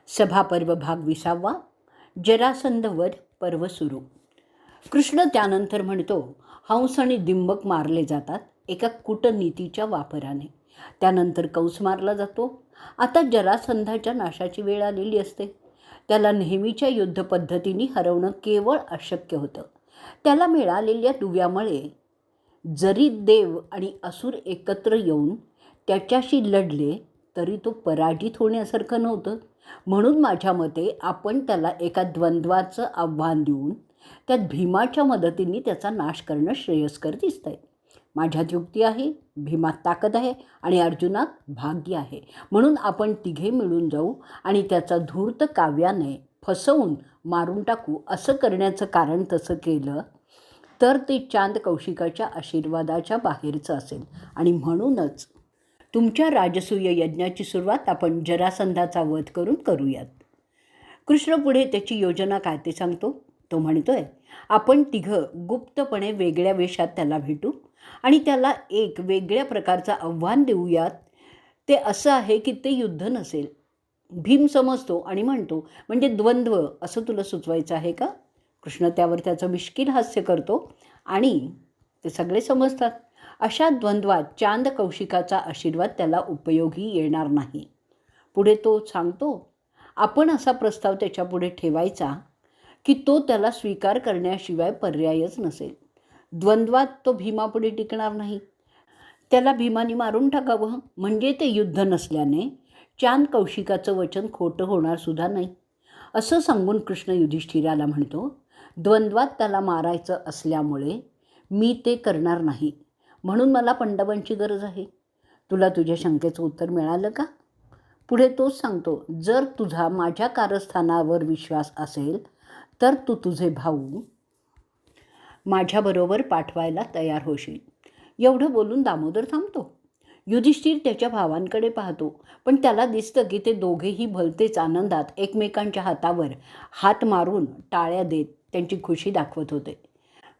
सभापर्व भाग 20. जरासंध वध पर्व सुरू. कृष्ण त्यानंतर म्हणतो, हंस आणि दिंबक मारले जातात एका कूटनीतीच्या वापराने. त्यानंतर कंस मारला जातो. आता जरासंधाच्या नाशाची वेळ आलेली असते. त्याला नेहमीच्या युद्धपद्धतीने हरवणं केवळ अशक्य होतं. त्याला मिळालेल्या दुव्यामुळे जरी देव आणि असुर एकत्र येऊन त्याच्याशी लढले तरी तो पराजित होण्यासारखं नव्हतं. म्हणून माझ्या मते आपण त्याला एका द्वंद्वाचं आव्हान देऊन त्यात भीमाच्या मदतीने त्याचा नाश करणं श्रेयस्कर दिसतंय. माझ्यात युक्ती आहे, भीमात ताकद आहे आणि अर्जुनात भाग्य आहे. म्हणून आपण तिघे मिळून जाऊ आणि त्याचा धूर्त काव्याने फसवून मारून टाकू. असं करण्याचं कारण तसं केलं तर ते चांद कौशिकाच्या आशीर्वादाच्या बाहेरचं असेल आणि म्हणूनच तुमच्या राजसूय यज्ञाची सुरुवात आपण जरासंधाचा वध करून करूयात. कृष्ण पुढे त्याची योजना काय ते सांगतो. तो म्हणतोय, आपण तिघं गुप्तपणे वेगळ्या वेशात त्याला भेटू आणि त्याला एक वेगळ्या प्रकारचं आव्हान देऊयात. ते असं आहे की ते युद्ध नसेल. भीम समजतो आणि म्हणतो, म्हणजे द्वंद्व असं तुला सुचवायचं आहे का? कृष्ण त्यावर त्याचं मिश्किल हास्य करतो आणि ते सगळे समजतात. अशा द्वंद्वात चांद कौशिकाचा आशीर्वाद त्याला उपयोगी येणार नाही. पुढे तो सांगतो, आपण असा प्रस्ताव त्याच्यापुढे ठेवायचा की तो त्याला स्वीकार करण्याशिवाय पर्यायच नसेल. द्वंद्वात तो भीमापुढे टिकणार नाही. त्याला भीमाने मारून टाकावं म्हणजे ते युद्ध नसल्याने चांद कौशिकाचं वचन खोटं होणार सुद्धा नाही. असं सांगून कृष्ण युधिष्ठिराला म्हणतो, द्वंद्वात त्याला मारायचं असल्यामुळे मी ते करणार नाही. म्हणून मला पांडवांची गरज आहे. तुला तुझ्या शंकेचं उत्तर मिळालं का? पुढे तोच सांगतो, जर तुझा माझ्या कारस्थानावर विश्वास असेल तर तू तुझे भाऊ माझ्याबरोबर पाठवायला तयार होशील. एवढं बोलून दामोदर थांबतो. युधिष्ठिर त्याच्या भावांकडे पाहतो, पण त्याला दिसतं की ते दोघेही भलतेच आनंदात एकमेकांच्या हातावर हात मारून टाळ्या देत त्यांची खुशी दाखवत होते.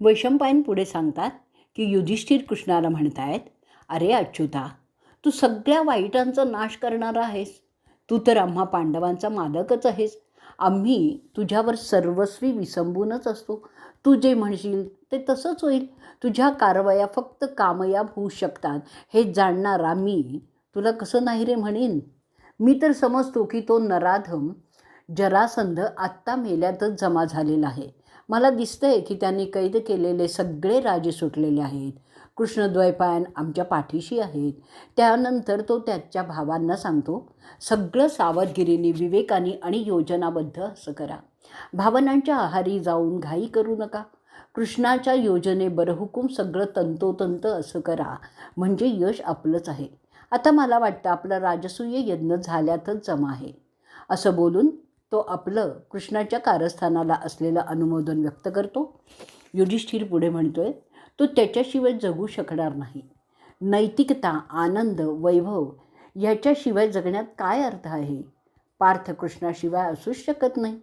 वैशंपायन पुढे सांगतात की युधिष्ठिर कृष्णाला म्हणतायत, अरे अच्युता, तू सगळ्या वाईटांचा नाश करणारा आहेस. तू तर आम्हा पांडवांचा मालकच आहेस. आम्ही तुझ्यावर सर्वस्वी विसंबूनच असतो. तू जे म्हणशील ते तसंच होईल. तुझ्या कारवाया फक्त कामयाब होऊ शकतात हे जाणणारा मी तुला कसं नाही रे म्हणेन. मी तर समजतो की तो नराधम जरासंध आत्ता मेल्यातच जमा झालेला आहे. मला दिसतंय की त्यांनी कैद केलेले सगळे राजे सुटलेले आहेत. कृष्णद्वैपायन आमच्या पाठीशी आहेत. त्यानंतर तो त्याच्या भावांना सांगतो, सगळं सावधगिरीने, विवेकाने आणि योजनाबद्ध असं करा. भावनांच्या आहारी जाऊन घाई करू नका. कृष्णाच्या योजने बरहुकूम सगळं तंतोतंत असं करा, म्हणजे यश आपलंच आहे. आता मला वाटतं आपलं राजसूय यज्ञ झाल्यातच जमा आहे. असं बोलून तो आपलं कृष्णाच्या कारस्थानाला असलेलं अनुमोदन व्यक्त करतो. युधिष्ठिर पुढे म्हणतोय, तो त्याच्याशिवाय जगू शकणार नाही. नैतिकता, आनंद, वैभव ह्याच्याशिवाय जगण्यात काय अर्थ आहे? पार्थ कृष्णाशिवाय असूच शकत नाही.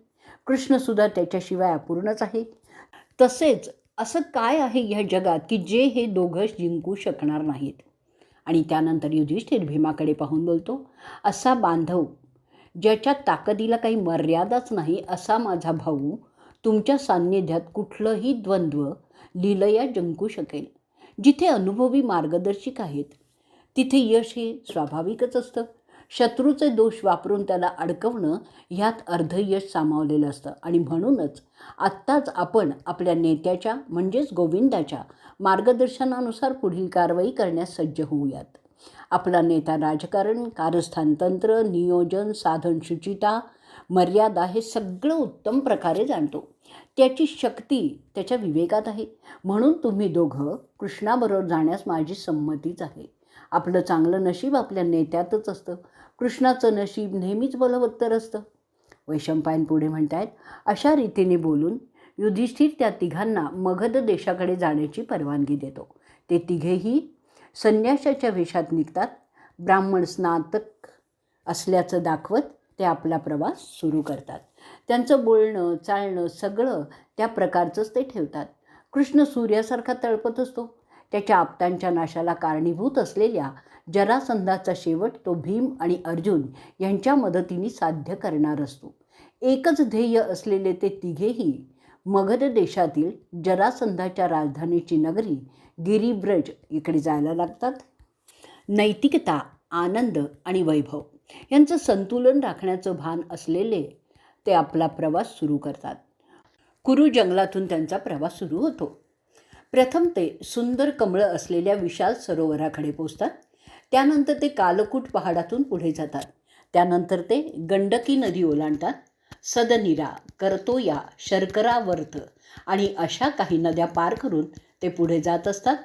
कृष्णसुद्धा त्याच्याशिवाय अपूर्णच आहे. तसेच असं काय आहे ह्या जगात की जे हे दोघं जिंकू शकणार नाहीत? आणि त्यानंतर युधिष्ठिर भीमाकडे पाहून बोलतो, असा बांधव ज्याच्या ताकदीला काही मर्यादाच नाही असा माझा भाऊ तुमच्या सान्निध्यात कुठलंही द्वंद्व लीलया जिंकू शकेल. जिथे अनुभवी मार्गदर्शक आहेत तिथे यश हे स्वाभाविकच असतं. शत्रूचे दोष वापरून त्याला अडकवणं ह्यात अर्धयश सामावलेलं असतं आणि म्हणूनच आत्ताच आपण आपल्या नेत्याच्या म्हणजेच गोविंदाच्या मार्गदर्शनानुसार पुढील कारवाई करण्यास सज्ज होऊयात. आपला नेता राजकारण, कारस्थान तंत्र, नियोजन, साधन, शुचिता, मर्यादा हे सगळं उत्तम प्रकारे जाणतो. त्याची शक्ती त्याच्या विवेकात आहे. म्हणून तुम्ही दोघं कृष्णाबरोबर जाण्यास माझी संमतीच आहे. आपलं चांगलं नशीब आपल्या नेत्यातच असतं. कृष्णाचं नशीब नेहमीच बलवत्तर असतं. वैशंपायन पुढे म्हणतायत, अशा रीतीने बोलून युधिष्ठिर त्या तिघांना मगध देशाकडे जाण्याची परवानगी देतो. ते तिघेही संन्याशाच्या वेशात निघतात. ब्राह्मण स्नातक असल्याचं दाखवत ते आपला प्रवास सुरू करतात. त्यांचं बोलणं, चालणं सगळं त्या प्रकारचंच ते ठेवतात. कृष्ण सूर्यासारखा तळपत असतो. त्याच्या आप्तांच्या नाशाला कारणीभूत असलेल्या जरासंधाचा शेवट तो भीम आणि अर्जुन यांच्या मदतीने साध्य करणार असतो. एकच ध्येय असलेले ते तिघेही मगध देशातील जरासंधाच्या राजधानीची नगरी गिरिब्रज इकडे जायला लागतात. नैतिकता, आनंद आणि वैभव यांचं संतुलन राखण्याचं भान असलेले ते आपला प्रवास सुरू करतात. कुरु जंगलातून त्यांचा प्रवास सुरू होतो. प्रथम ते सुंदर कमळं असलेल्या विशाल सरोवराकडे पोचतात. त्यानंतर ते कालकूट पहाडातून पुढे जातात. त्यानंतर ते गंडकी नदी ओलांडतात. सदनिरा, करतोया, शर्करावर्त आणि अशा काही नद्या पार करून ते पुढे जात असतात.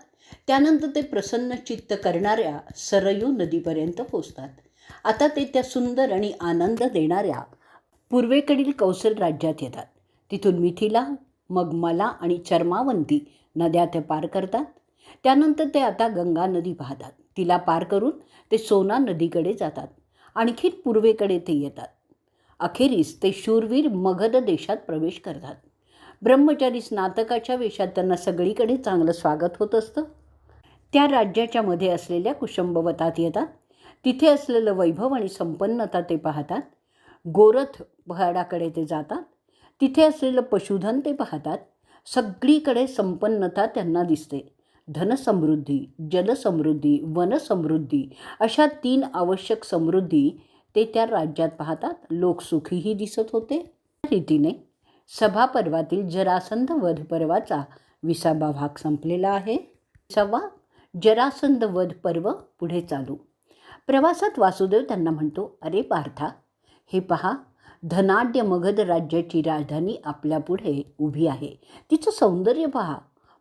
त्यानंतर ते प्रसन्न चित्त करणाऱ्या सरयू नदीपर्यंत पोचतात. आता ते त्या सुंदर आणि आनंद देणाऱ्या पूर्वेकडील कौशल राज्यात येतात. तिथून मिथिला, मग मला आणि चर्मावंती नद्या ते पार करतात. त्यानंतर ते आता गंगा नदी पाहतात. तिला पार करून ते सोना नदीकडे जातात. आणखी पूर्वेकडे ते येतात. अखेरीस ते शूरवीर मगध देशात प्रवेश करतात. ब्रह्मचारी स्नातकाच्या वेशात त्यांना सगळीकडे चांगलं स्वागत होत असतं. त्या राज्याच्या मध्ये असलेल्या कुशंबवतात येतात. तिथे असलेलं वैभव आणि संपन्नता ते पाहतात. गोरथ पहाडाकडे ते जातात. तिथे असलेलं पशुधन ते पाहतात. सगळीकडे संपन्नता त्यांना दिसते. धनसमृद्धी, जलसमृद्धी, वनसमृद्धी अशा 3 आवश्यक समृद्धी ते त्या राज्यात पाहतात. लोक सुखीही दिसत होते. त्या रीतीने सभापर्वातील जरासंध वध पर्वाचा 20वा भाग संपलेला आहे. 20वा जरासंध वध पर्व पुढे चालू. प्रवासात वासुदेव त्यांना म्हणतो, अरे पार्था, हे पहा, धनाढ्य मगध राज्याची राजधानी आपल्यापुढे उभी आहे. तिचं सौंदर्य पहा.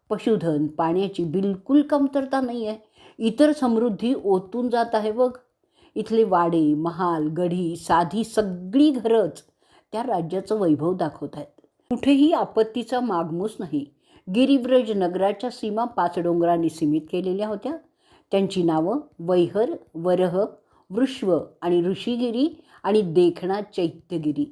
पशुधन, पाण्याची बिलकुल कमतरता नाही आहे. इतर समृद्धी ओतून जात आहे बघ. इथले वाडे, महाल, गढी, साधी सगळी घरच त्या राज्याचं वैभव दाखवत आहेत. कुठेही आपत्तीचा मागमूस नाही. गिरिब्रज नगराच्या सीमा 5 डोंगरांनी सीमित केलेल्या होत्या. त्यांची नावं वैहर, वरह, वृष्व आणि ऋषिगिरी आणि देखणा चैत्यगिरी.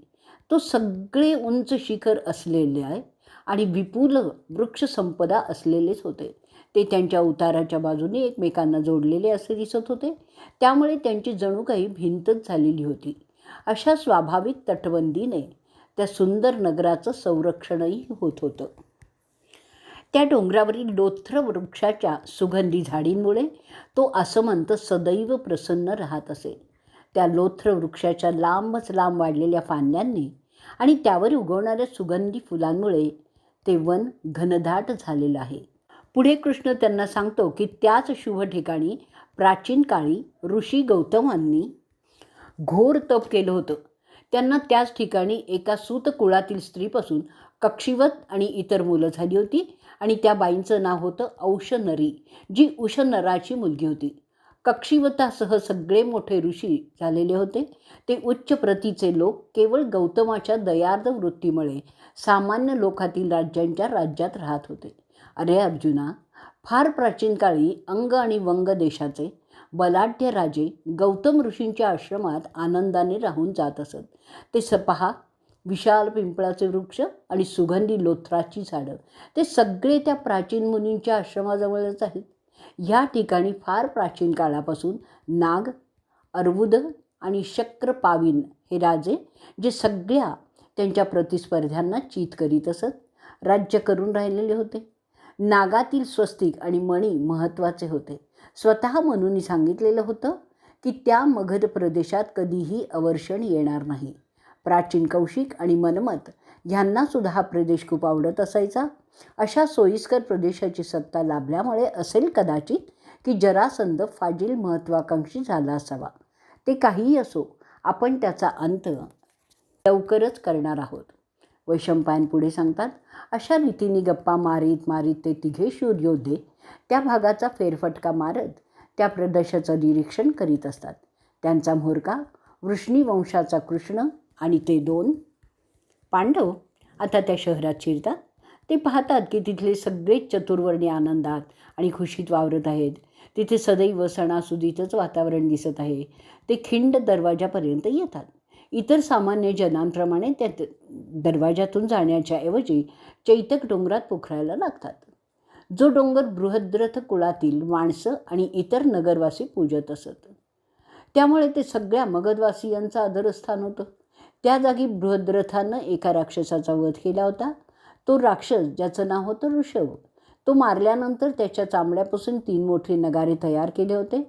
तो सगळे उंच शिखर असलेले आहे आणि विपुल वृक्षसंपदा असलेलेच होते. ते त्यांच्या उताराच्या बाजूने एकमेकांना जोडलेले असे दिसत होते. त्यामुळे त्यांची जणू काही भिंतच झालेली होती. अशा स्वाभाविक तटबंदीने त्या सुंदर नगराचं संरक्षणही होत होतं. त्या डोंगरावरील लोथ्र वृक्षाच्या सुगंधी झाडींमुळे तो आसमंत सदैव प्रसन्न राहत असे. त्या लोथ्र वृक्षाच्या लांबच लांब वाढलेल्या फांद्यांनी आणि त्यावर उगवणाऱ्या सुगंधी फुलांमुळे ते वन घनदाट झालेलं आहे. पुढे कृष्ण त्यांना सांगतो की त्याच शुभ ठिकाणी प्राचीन काळी ऋषी गौतमांनी घोर तप केलं होतं. त्यांना त्याच ठिकाणी एका सूत कुळातील स्त्रीपासून कक्षिवत आणि इतर मुलं झाली होती आणि त्या बाईंचं नाव होतं औशनरी, जी उशनराची मुलगी होती. कक्षिवतासह सगळे मोठे ऋषी झालेले होते. ते उच्च प्रतीचे लोक केवळ गौतमाच्या दयार्द वृत्तीमुळे सामान्य लोकातील राज्यांच्या राज्यात राहत होते. अरे अर्जुना, फार प्राचीन काळी अंग आणि वंग देशाचे बलाढ्य राजे गौतम ऋषींच्या आश्रमात आनंदाने राहून जात असत. ते पहा, विशाल पिंपळाचे वृक्ष आणि सुगंधी लोथराची झाडं, ते सगळे त्या प्राचीन मुनींच्या आश्रमाजवळच आहेत. ह्या ठिकाणी फार प्राचीन काळापासून नाग, अर्वुद आणि शक्रपाविन हे राजे, जे सगळ्या त्यांच्या प्रतिस्पर्ध्यांना चीत करीत असत, राज्य करून राहिलेले होते. नागातील स्वस्तिक आणि मणी महत्त्वाचे होते. स्वतः मनूंनी सांगितलेलं होतं की त्या मगध प्रदेशात कधीही अवर्षण येणार नाही. प्राचीन कौशिक आणि मनमत ह्यांनासुद्धा हा प्रदेश खूप आवडत असायचा. अशा सोयीस्कर प्रदेशाची सत्ता लाभल्यामुळे असेल कदाचित की जरासंध फाजील महत्त्वाकांक्षी झाला असावा. ते काहीही असो, आपण त्याचा अंत लवकरच करणार आहोत. वैशंपायन पुढे सांगतात, अशा रीतीने गप्पा मारीत मारीत ते तिघे शूर योद्धे त्या भागाचा फेरफटका मारत त्या प्रदेशाचं निरीक्षण करीत असतात. त्यांचा म्होरका वृष्णी वंशाचा कृष्ण आणि ते 2 पांडव आता त्या शहरात शिरतात. ते पाहतात की तिथले सगळेच चतुर्वर्णी आनंदात आणि खुशीत वावरत आहेत. तिथे सदैव सणासुदीचंच वातावरण दिसत आहे. ते खिंड दरवाजापर्यंत येतात. इतर सामान्य जनांप्रमाणे त्या दरवाजातून जाण्याच्या ऐवजी चैतक डोंगरात पोखरायला लागतात. जो डोंगर बृहद्रथ कुळातील माणसं आणि इतर नगरवासी पूजत असत. त्यामुळे ते सगळ्या मगधवासियांचं आदरस्थान होतं. त्या जागी बृहद्रथानं एका राक्षसाचा वध केला होता. तो राक्षस, ज्याचं नाव होतं ऋषभ, तो मारल्यानंतर त्याच्या चामड्यापासून 3 मोठे नगारे तयार केले होते.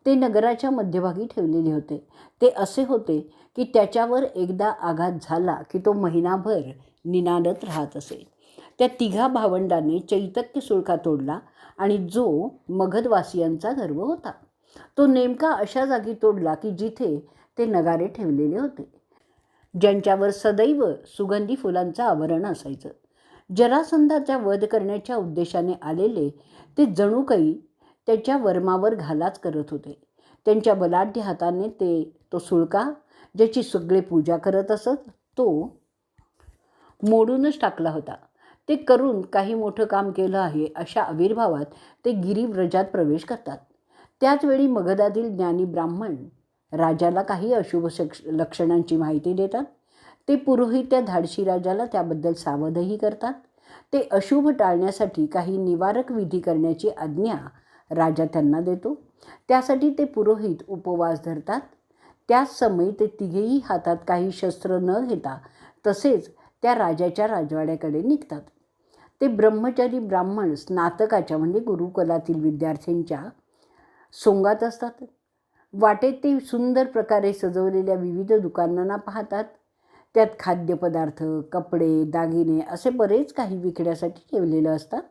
ते नगराच्या मध्यभागी ठेवलेले होते. ते असे होते की त्याच्यावर एकदा आघात झाला की तो महिनाभर निनादत राहत असे. त्या 3 भावंडांनी चैतक्य सुळका तोडला आणि जो मगधवासियांचा गर्व होता तो नेमका अशा जागी तोडला की जिथे ते नगारे ठेवलेले होते, ज्यांच्यावर सदैव सुगंधी फुलांचं आवरण असायचं. जरासंधाचा वध करण्याच्या उद्देशाने आलेले ते जणू काही त्याच्या वर्मावर घालाच करत होते. त्यांच्या बलाढ्य हाताने तो सुळका, ज्याची सगळे पूजा करत असत, तो मोडूनच टाकला होता. ते करून काही मोठं काम केलं आहे अशा आविर्भावात ते गिरिव्रजात प्रवेश करतात. त्याचवेळी मगधातील ज्ञानी ब्राह्मण राजाला काही अशुभ लक्षणांची माहिती देतात. ते पुरोहित त्या धाडशी राजाला त्याबद्दल सावधही करतात. ते अशुभ टाळण्यासाठी काही निवारक विधी करण्याची आज्ञा राजा त्यांना देतो. त्यासाठी ते पुरोहित उपवास धरतात. त्याच समयी ते तिघेही हातात काही शस्त्र न घेता तसेच त्या राजाच्या राजवाड्याकडे निघतात. ते ब्रह्मचारी ब्राह्मण स्नातकाच्या म्हणजे गुरुकुलातील विद्यार्थ्यांच्या सोंगात असतात. वाटेत ते सुंदर प्रकारे सजवलेल्या विविध दुकानांना पाहतात. त्यात खाद्यपदार्थ, कपडे, दागिने असे बरेच काही विकण्यासाठी ठेवलेलं असतात.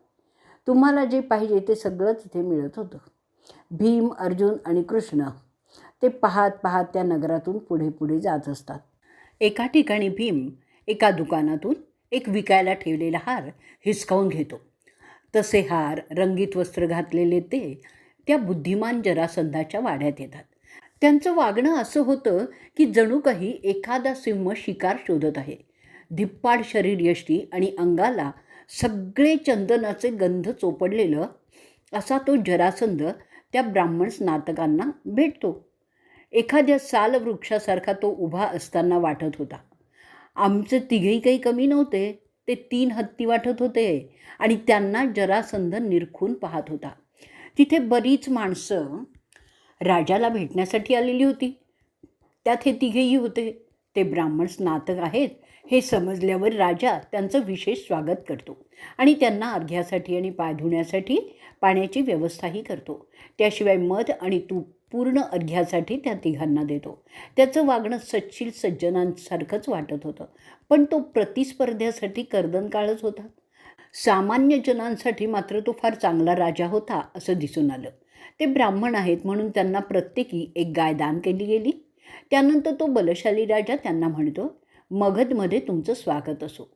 तुम्हाला जे पाहिजे ते सगळं तिथे मिळत होतं. भीम, अर्जुन आणि कृष्ण ते पाहत पाहत त्या नगरातून पुढे पुढे जात असतात. एका ठिकाणी भीम एका दुकानातून एक विकायला ठेवलेला हार हिसकावून घेतो. तसे हार, रंगीत वस्त्र घातलेले ते त्या बुद्धिमान जरासंधाच्या वाड्यात येतात. त्यांचं वागणं असं होतं की जणू काही एखादा सिंह शिकार शोधत आहे. धिप्पाड शरीरयष्टी आणि अंगाला सगळे चंदनाचे गंध चोपडलेलं असा तो जरासंध त्या ब्राह्मण स्नातकांना भेटतो. एखाद्या सालवृक्षासारखा तो उभा असताना वाटत होता. आमचे तिघेही काही कमी नव्हते. ते 3 हत्ती वाटत होते आणि त्यांना जरासंध निरखून पाहत होता. तिथे बरीच माणसं राजाला भेटण्यासाठी आलेली होती. त्यात हे तिघेही होते. ते ब्राह्मण स्नातक आहेत हे समजल्यावर राजा त्यांचं विशेष स्वागत करतो आणि त्यांना अर्घ्यासाठी आणि पाय धुण्यासाठी पाण्याची व्यवस्थाही करतो. त्याशिवाय मध आणि तूप पूर्ण अर्घ्यासाठी त्या तिघांना देतो. त्याचं वागणं सच्शील सज्जनांसारखंच वाटत होतं, पण तो प्रतिस्पर्ध्यासाठी कर्दनकाळच होता. सामान्य जनांसाठी मात्र तो फार चांगला राजा होता असं दिसून आलं. ते ब्राह्मण आहेत म्हणून त्यांना प्रत्येकी एक गाय दान केली गेली. त्यानंतर तो बलशाली राजा त्यांना म्हणतो, मगधमध्ये तुमचं स्वागत असो.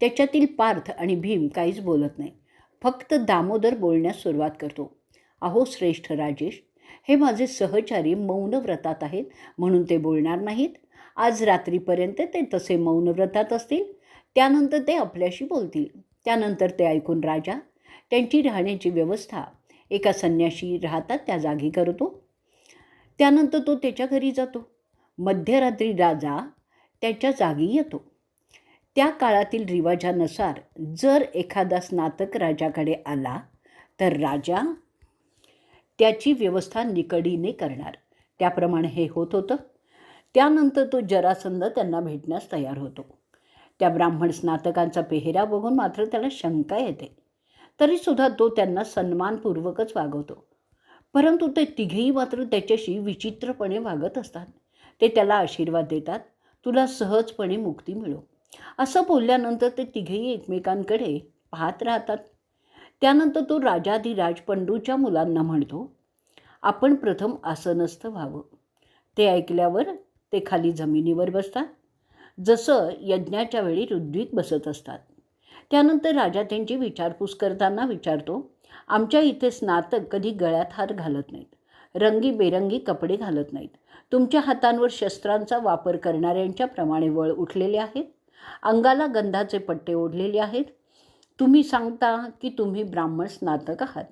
त्याच्यातील पार्थ आणि भीम काहीच बोलत नाही. फक्त दामोदर बोलण्यास सुरुवात करतो. अहो श्रेष्ठ राजेश, हे माझे सहचारी मौनव्रतात आहेत म्हणून ते बोलणार नाहीत. आज रात्रीपर्यंत ते तसे मौनव्रतात असतील. त्यानंतर ते आपल्याशी बोलतील. त्यानंतर ते ऐकून राजा त्यांची राहण्याची व्यवस्था एका संन्याशी राहतात त्या जागी करतो. त्यानंतर तो त्याच्या घरी जातो. मध्यरात्री राजा त्याच्या जागी येतो. त्या काळातील रिवाजानुसार जर एखादा स्नातक राजाकडे आला तर राजा त्याची व्यवस्था निकडीने करणार. त्याप्रमाणे हे होत होतं. त्यानंतर तो जरासंध त्यांना भेटण्यास तयार होतो. त्या ब्राह्मण स्नातकांचा पेहरा बघून मात्र त्याला शंका येते. तरीसुद्धा तो त्यांना सन्मानपूर्वकच वागवतो. परंतु ते तिघेही मात्र त्याच्याशी विचित्रपणे वागत असतात. ते त्याला आशीर्वाद देतात, तुला सहजपणे मुक्ती मिळो असं बोलल्यानंतर ते तिघेही एकमेकांकडे पाहत राहतात. त्यानंतर तो राजाधिराज पंडूच्या मुलांना म्हणतो, आपण प्रथम आसनस्थ व्हावं. ते ऐकल्यावर ते खाली जमिनीवर बसतात, जसं यज्ञाच्या वेळी ऋत्विक बसत असतात. त्यानंतर राजा त्यांची विचारपूस करताना विचारतो, आमच्या इथे स्नातक कधी गळ्यात हार घालत नाहीत, रंगीबेरंगी कपडे घालत नाहीत. तुमच्या हातांवर शस्त्रांचा वापर करणाऱ्यांच्या प्रमाणे वळ उठलेले आहेत. अंगाला गंधाचे पट्टे ओढलेले आहेत. तुम्ही सांगता की तुम्ही ब्राह्मण स्नातक आहात,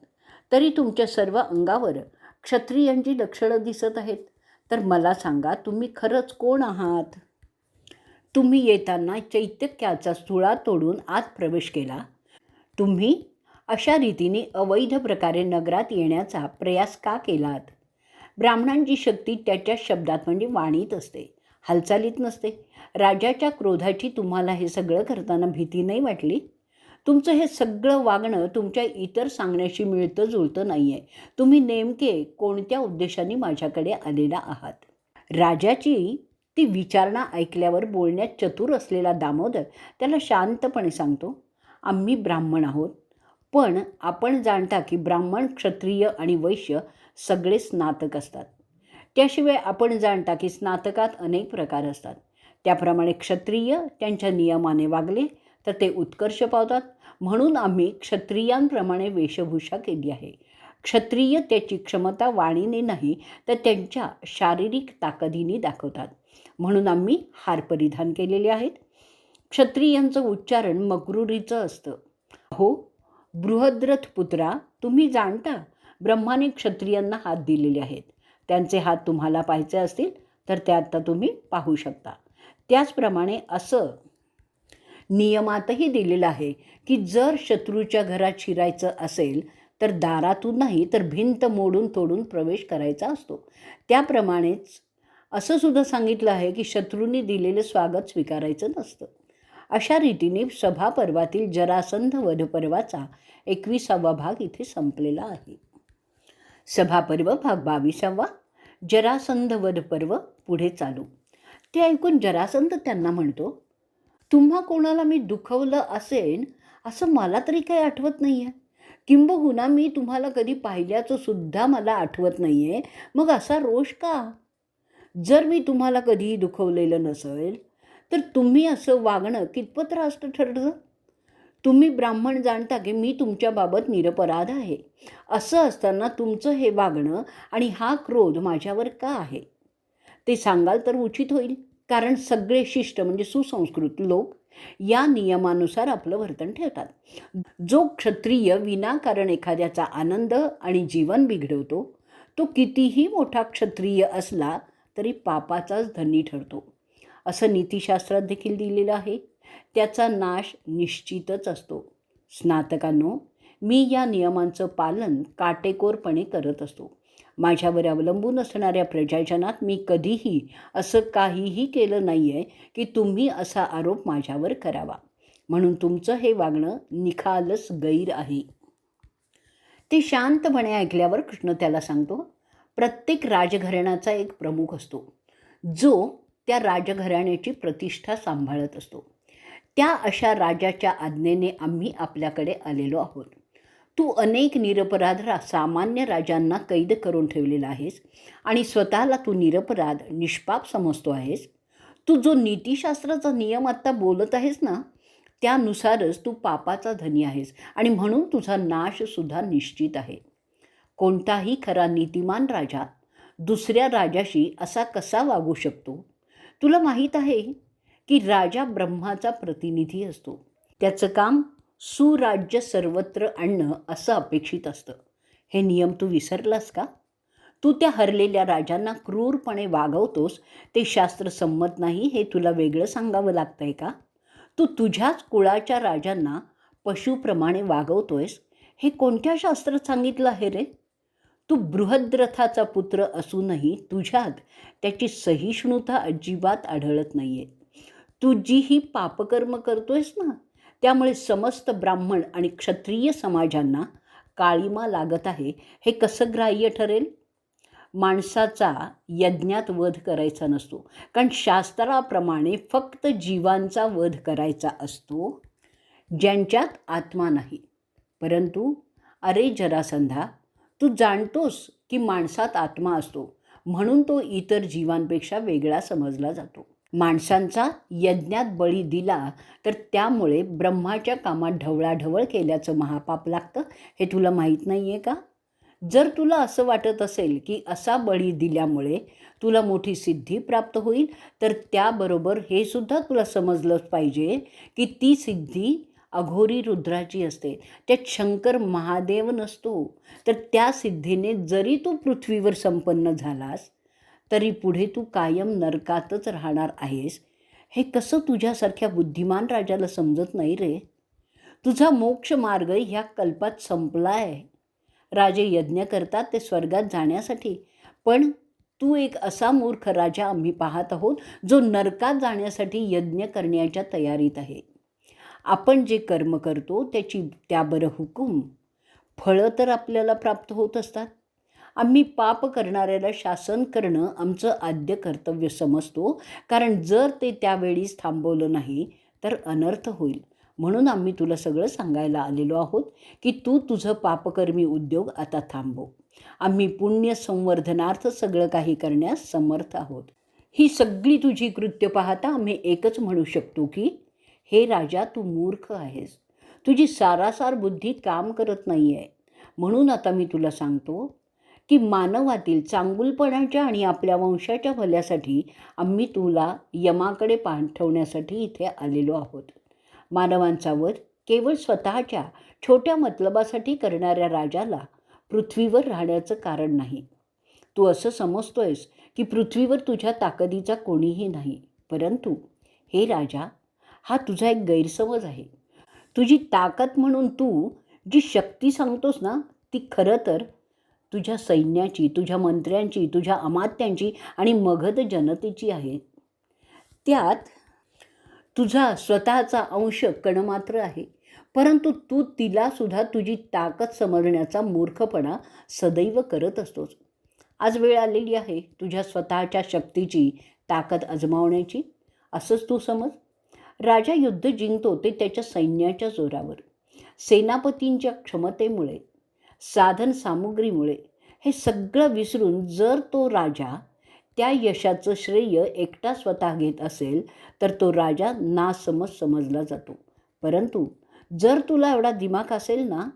तरी तुमच्या सर्व अंगावर क्षत्रियांची लक्षणं दिसत आहेत. तर मला सांगा, तुम्ही खरंच कोण आहात? तुम्ही येताना चैत्यक्याचा सुळा तोडून आत प्रवेश केला. तुम्ही अशा रीतीने अवैध प्रकारे नगरात येण्याचा प्रयास का केलात? ब्राह्मणांची शक्ती त्याच्या शब्दात म्हणजे वाणीत असते, हालचालीत नसते. राजाच्या क्रोधाची तुम्हाला हे सगळं करताना भीती नाही वाटली? तुमचं हे सगळं वागणं तुमच्या इतर सांगण्याशी मिळतं जुळतं नाही आहे. तुम्ही नेमके कोणत्या उद्देशाने माझ्याकडे आलेला आहात? राजाची ती विचारणा ऐकल्यावर बोलण्यात चतुर असलेला दामोदर त्याला शांतपणे सांगतो, आम्ही ब्राह्मण आहोत, पण आपण जाणता की ब्राह्मण, क्षत्रिय आणि वैश्य सगळे स्नातक असतात. त्याशिवाय आपण जाणता की स्नातकात अनेक प्रकार असतात. त्याप्रमाणे क्षत्रिय त्यांच्या नियमाने वागले तर ते उत्कर्ष पावतात. म्हणून आम्ही क्षत्रियांप्रमाणे वेशभूषा केली आहे. क्षत्रिय त्याची क्षमता वाणीने नाही तर त्यांच्या शारीरिक ताकदीने दाखवतात. म्हणून आम्ही हार परिधान केलेले आहेत. क्षत्रियांचं उच्चारण मगरुरीचं असतं. हो बृहद्रथ पुत्रा, तुम्ही जाणता ब्रह्माने क्षत्रियांना हात दिलेले आहेत. त्यांचे हात तुम्हाला पाहायचे असतील तर ते आता तुम्ही पाहू शकता. त्याचप्रमाणे असं नियमातही दिलेलं आहे की जर शत्रूच्या घरात शिरायचं असेल तर दारातून नाही तर भिंत मोडून तोडून प्रवेश करायचा असतो. त्याप्रमाणेच असं सुद्धा सांगितलं आहे की शत्रूंनी दिलेलं स्वागत स्वीकारायचं नसतं. अशा रीतीने सभापर्वातील जरासंध वधपर्वाचा 21वा भाग इथे संपलेला आहे. सभापर्व भाग 22वा, जरासंध वधपर्व पुढे चालू. ते ऐकून जरासंध त्यांना म्हणतो, तुम्हा कोणाला मी दुखवलं असेल असं मला तरी काही आठवत नाही आहे. किंबहुना मी तुम्हाला कधी पाहिल्याचं सुद्धा मला आठवत नाही आहे. मग असा रोष का? जर मी तुम्हाला कधीही दुखवलेलं नसेल तर तुम्ही असं वागणं कितपत रास्त ठरतं? तुम्ही ब्राह्मण जाणता की मी तुमच्याबाबत निरपराध आहे. असं असताना तुमचं हे वागणं आणि हा क्रोध माझ्यावर का आहे ते सांगाल तर उचित होईल. कारण सगळे शिष्ट म्हणजे सुसंस्कृत लोक या नियमानुसार आपलं वर्तन ठेवतात. जो क्षत्रिय विनाकारण एखाद्याचा आनंद आणि जीवन बिघडवतो तो कितीही मोठा क्षत्रिय असला तरी पापाचाच धनी ठरतो. असं नीतिशास्त्रात देखील दिलेलं आहे. त्याचा नाश निश्चितच असतो. स्नातकांनो, मी या नियमांचं पालन काटेकोरपणे करत असतो. माझ्यावर अवलंबून असणाऱ्या प्रजाजनात मी कधीही असं काहीही केलं नाही आहे की तुम्ही असा आरोप माझ्यावर करावा. म्हणून तुमचं हे वागणं निखालस गैर आहे. ते शांतपणे ऐकल्यावर कृष्ण त्याला सांगतो, प्रत्येक राजघराण्याचा एक प्रमुख असतो जो त्या राजघराण्याची प्रतिष्ठा सांभाळत असतो. त्या अशा राजाच्या आज्ञेने आम्ही आपल्याकडे आलेलो आहोत. तू अनेक निरपराध सामान्य राजांना कैद करून ठेवलेला आहेस आणि स्वतःला तू निरपराध निष्पाप समजतो आहेस. तू जो नीतिशास्त्राचा नियम आत्ता बोलत आहेस ना त्यानुसारच तू पापाचा धनी आहेस आणि म्हणून तुझा नाशसुद्धा निश्चित आहे. कोणताही खरा नीतिमान राजा दुसऱ्या राजाशी असा कसा वागू शकतो? तुला माहीत आहे की राजा ब्रह्माचा प्रतिनिधी असतो. त्याचं काम सुराज्य सर्वत्र आणणं असं अपेक्षित असतं. हे नियम तू विसरलास का? तू त्या हरलेल्या राजांना क्रूरपणे वागवतोस ते शास्त्र संमत नाही हे तुला वेगळं सांगावं लागतंय का? तू तुझ्याच कुळाच्या राजांना पशुप्रमाणे वागवतोयस हे कोणत्या शास्त्रात सांगितलं आहे रे? तू बृहद्रथाचा पुत्र असूनही तुझ्यात त्याची सहिष्णुता अजिबात आढळत नाही आहे. तू जी ही पापकर्म करतोयस ना त्यामुळे समस्त ब्राह्मण आणि क्षत्रिय समाजांना काळिमा लागत आहे. हे कसं ग्राह्य ठरेल? माणसाचा यज्ञात वध करायचा नसतो, कारण शास्त्राप्रमाणे फक्त जीवांचा वध करायचा असतो ज्यांच्यात आत्मा नाही. परंतु अरे जरासंधा, तू जाणतोस की माणसात आत्मा असतो म्हणून तो इतर जीवांपेक्षा वेगळा समजला जातो. माणसांचा यज्ञात बळी दिला तर त्यामुळे ब्रह्माच्या कामात ढवळाढवळ केल्याचं महापाप लागतं. हे तुला माहीत नाही आहे का? जर तुला असं वाटत असेल की असा बळी दिल्यामुळे तुला मोठी सिद्धी प्राप्त होईल तर त्याबरोबर हे सुद्धा तुला समजलंच पाहिजे की ती सिद्धी अघोरी रुद्राची असते. त्यात शंकर महादेव नसतो. तर त्या सिद्धीने जरी तू पृथ्वीवर संपन्न झालास तरी पुढे तू कायम नरकातच राहणार आहेस. हे कसं तुझ्यासारख्या बुद्धिमान राजाला समजत नाही रे? तुझा मोक्ष मार्ग ह्या कल्पात संपला आहे. राजे यज्ञ करतात ते स्वर्गात जाण्यासाठी, पण तू एक असा मूर्ख राजा आम्ही पाहत आहोत जो नरकात जाण्यासाठी यज्ञ करण्याच्या तयारीत आहे. आपण जे कर्म करतो त्याची त्याबर हुकूम फळं तर आपल्याला प्राप्त होत असतात. आम्ही पाप करणाऱ्याला शासन करणं आमचं आद्य कर्तव्य समजतो, कारण जर ते त्यावेळीच थांबवलं नाही तर अनर्थ होईल. म्हणून आम्ही तुला सगळं सांगायला आलेलो आहोत की तू तुझं पापकर्मी उद्योग आता थांबव. आम्ही पुण्य संवर्धनार्थ सगळं काही करण्यास समर्थ आहोत. ही सगळी तुझी कृत्य पाहता आम्ही एकच म्हणू शकतो की हे राजा, तू मूर्ख आहेस. तुझी सारासार बुद्धी काम करत नाही आहे. म्हणून आता मी तुला सांगतो की मानवातील चांगुलपणाच्या आणि आपल्या वंशाच्या भल्यासाठी आम्ही तुला यमाकडे पाठवण्यासाठी इथे आलेलो आहोत. मानवांचा वध केवळ स्वतःच्या छोट्या मतलबासाठी करणाऱ्या राजाला पृथ्वीवर राहण्याचं कारण नाही. तू असं समजतोयस की पृथ्वीवर तुझ्या ताकदीचा कोणीही नाही, परंतु हे राजा, हा तुझा एक गैरसमज आहे. तुझी ताकद म्हणून तू जी शक्ती सांगतोस ना, ती खरं तर तुझ्या सैन्याची, तुझ्या मंत्र्यांची, तुझ्या अमात्यांची आणि मगध जनतेची आहे. त्यात तुझा स्वतःचा अंश कणमात्र आहे, परंतु तू तिलासुद्धा तुझी ताकद समजण्याचा मूर्खपणा सदैव करत असतोस. आज वेळ आलेली आहे तुझ्या स्वतःच्या शक्तीची ताकद आजमावण्याची, असंच तू समज. राजा युद्ध जिंकतो ते त्याच्या सैन्याच्या जोरावर, सेनापतींच्या क्षमतेमुळे, साधन सामुग्रीमुळे. हे सगळं विसरून जर तो राजा त्या यशाचं श्रेय एकटा स्वतः घेत असेल तर तो राजा नासमज समजला जातो. परंतु जर तुला एवढा दिमाग असेल ना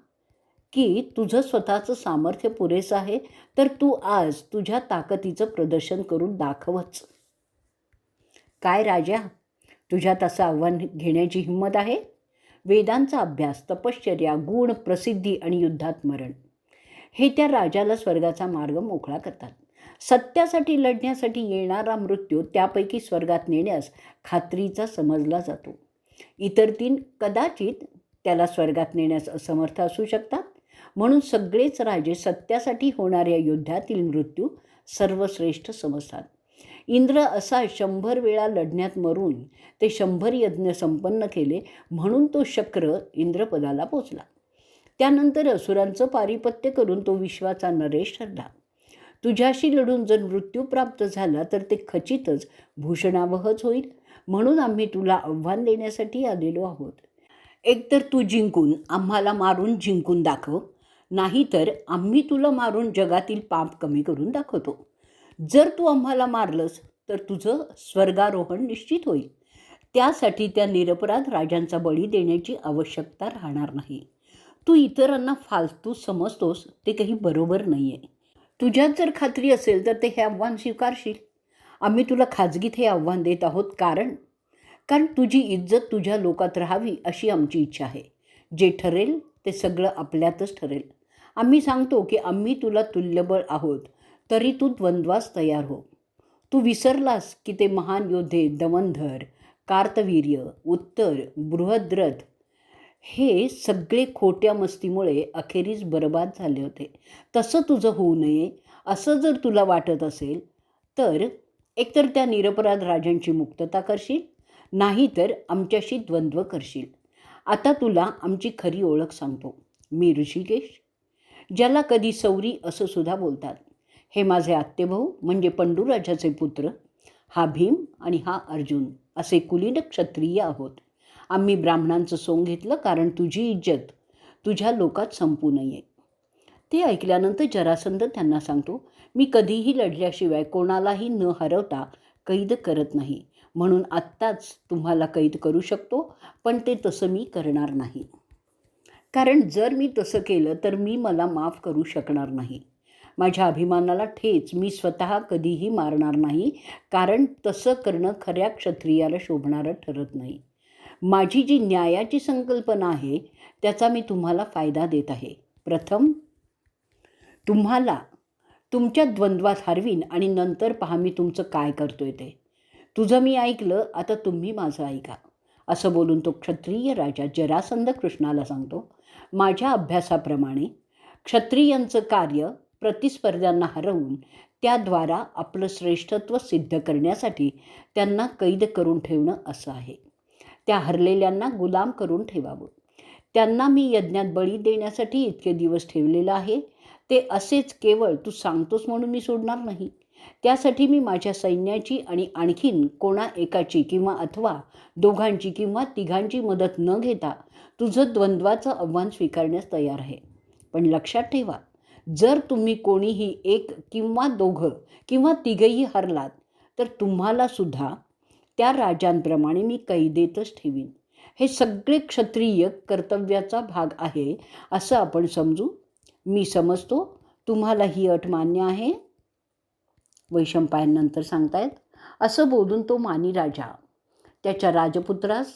की तुझं स्वतःचं सामर्थ्य पुरेसं आहे, तर तू आज तुझ्या ताकदीचं प्रदर्शन करून दाखवच. काय राजा, तुझ्यात असं आव्हान घेण्याची हिंमत आहे? वेदांचा अभ्यास, तपश्चर्या, गुण, प्रसिद्धी आणि युद्धात मरण हे त्या राजाला स्वर्गाचा मार्ग मोकळा करतात. सत्यासाठी लढण्यासाठी येणारा मृत्यू त्यापैकी स्वर्गात नेण्यास खात्रीचा समजला जातो. इतर तीन कदाचित त्याला स्वर्गात नेण्यास असमर्थ असू शकतात. म्हणून सगळेच राजे सत्यासाठी होणाऱ्या युद्धातील मृत्यू सर्वश्रेष्ठ समजतात. इंद्र असा 100 वेळा लढण्यात मरून ते 100 यज्ञ संपन्न केले, म्हणून तो शक्र इंद्रपदाला पोचला. त्यानंतर असुरांचं पारिपत्य करून तो विश्वाचा नरेश ठरला. तुझ्याशी लढून जर मृत्यू प्राप्त झाला तर ते खचितच भूषणावहच होईल. म्हणून आम्ही तुला आव्हान देण्यासाठी आलेलो आहोत. एकतर तू जिंकून आम्हाला मारून जिंकून दाखव, नाहीतर आम्ही तुला मारून जगातील पाप कमी करून दाखवतो. जर तू आम्हाला मारलंस तर तुझं स्वर्गारोहण निश्चित होईल. त्यासाठी त्या निरपराध राजांचा बळी देण्याची आवश्यकता राहणार नाही. तू इतरांना फालतू समजतोस ते काही बरोबर नाही आहे. तुझ्यात जर खात्री असेल तर ते हे आव्हान स्वीकारशील. आम्ही तुला खाजगीत हे आव्हान देत आहोत, कारण तुझी इज्जत तुझ्या लोकात राहावी अशी आमची इच्छा आहे. जे ठरेल ते सगळं आपल्यातच ठरेल. आम्ही सांगतो की आम्ही तुला तुल्यबळ आहोत, तरी तू द्वंद्वास तयार हो. तू विसरलास की ते महान योद्धे दवंधर, कार्तवीर्य, उत्तर, बृहद्रथ हे सगळे खोट्या मस्तीमुळे अखेरीस बरबाद झाले होते. तसं तुझं होऊ नये असं जर तुला वाटत असेल तर एकतर त्या निरपराध राजांची मुक्तता करशील, नाहीतर आमच्याशी द्वंद्व करशील. आता तुला आमची खरी ओळख सांगतो. मी ऋषिकेश, ज्याला कधी सौरी असं सुद्धा बोलतात. हे माझे आत्तेभाऊ म्हणजे पंडूराजाचे पुत्र. हा भीम आणि हा अर्जुन असे कुलीन क्षत्रिय आहोत. आम्ही ब्राह्मणांचं सोंग घेतलं कारण तुझी इज्जत तुझ्या लोकात संपू नये. ते ऐकल्यानंतर जरासंध त्यांना सांगतो, मी कधीही लढल्याशिवाय कोणालाही न हरवता कैद करत नाही. म्हणून आत्ताच तुम्हाला कैद करू शकतो, पण ते तसं मी करणार नाही. कारण जर मी तसं केलं तर मी मला माफ करू शकणार नाही. माझ्या अभिमानाला ठेच मी स्वतः कधीही मारणार नाही, कारण तसं करणं खऱ्या क्षत्रियाला शोभणारं ठरत नाही. माझी जी न्यायाची संकल्पना आहे त्याचा मी तुम्हाला फायदा देत आहे. प्रथम तुम्हाला तुमच्या द्वंद्वात हरवीन आणि नंतर पहा मी तुमचं काय करतोय ते. तुझं मी ऐकलं, आता तुम्ही माझं ऐका. असं बोलून तो क्षत्रिय राजा जरासंध कृष्णाला सांगतो, माझ्या अभ्यासाप्रमाणे क्षत्रियांचं कार्य प्रतिस्पर्ध्यांना हरवून त्याद्वारा आपलं श्रेष्ठत्व सिद्ध करण्यासाठी त्यांना कैद करून ठेवणं असं आहे. त्या हरलेल्यांना गुलाम करून ठेवावं. त्यांना मी यज्ञात बळी देण्यासाठी इतके दिवस ठेवलेलं आहे. ते असेच केवळ तू सांगतोस म्हणून मी सोडणार नाही. त्यासाठी मी माझ्या सैन्याची आणि आणखीन कोणा एकाची किंवा अथवा दोघांची किंवा तिघांची मदत न घेता तुझं द्वंद्वाचं आव्हान स्वीकारण्यास तयार आहे. पण लक्षात ठेवा, जर तुम्ही कोणीही एक किंवा दोघं किंवा तिघंही हरलात तर तुम्हाला सुद्धा त्या राजांप्रमाणे मी कैदेतच ठेवीन. हे सगळे क्षत्रिय कर्तव्याचा भाग आहे असं आपण समजू. मी समजतो तुम्हाला ही अट मान्य आहे. वैशंपायनंतर सांगतायत, असं बोलून तो मानी राजा त्याच्या राजपुत्रास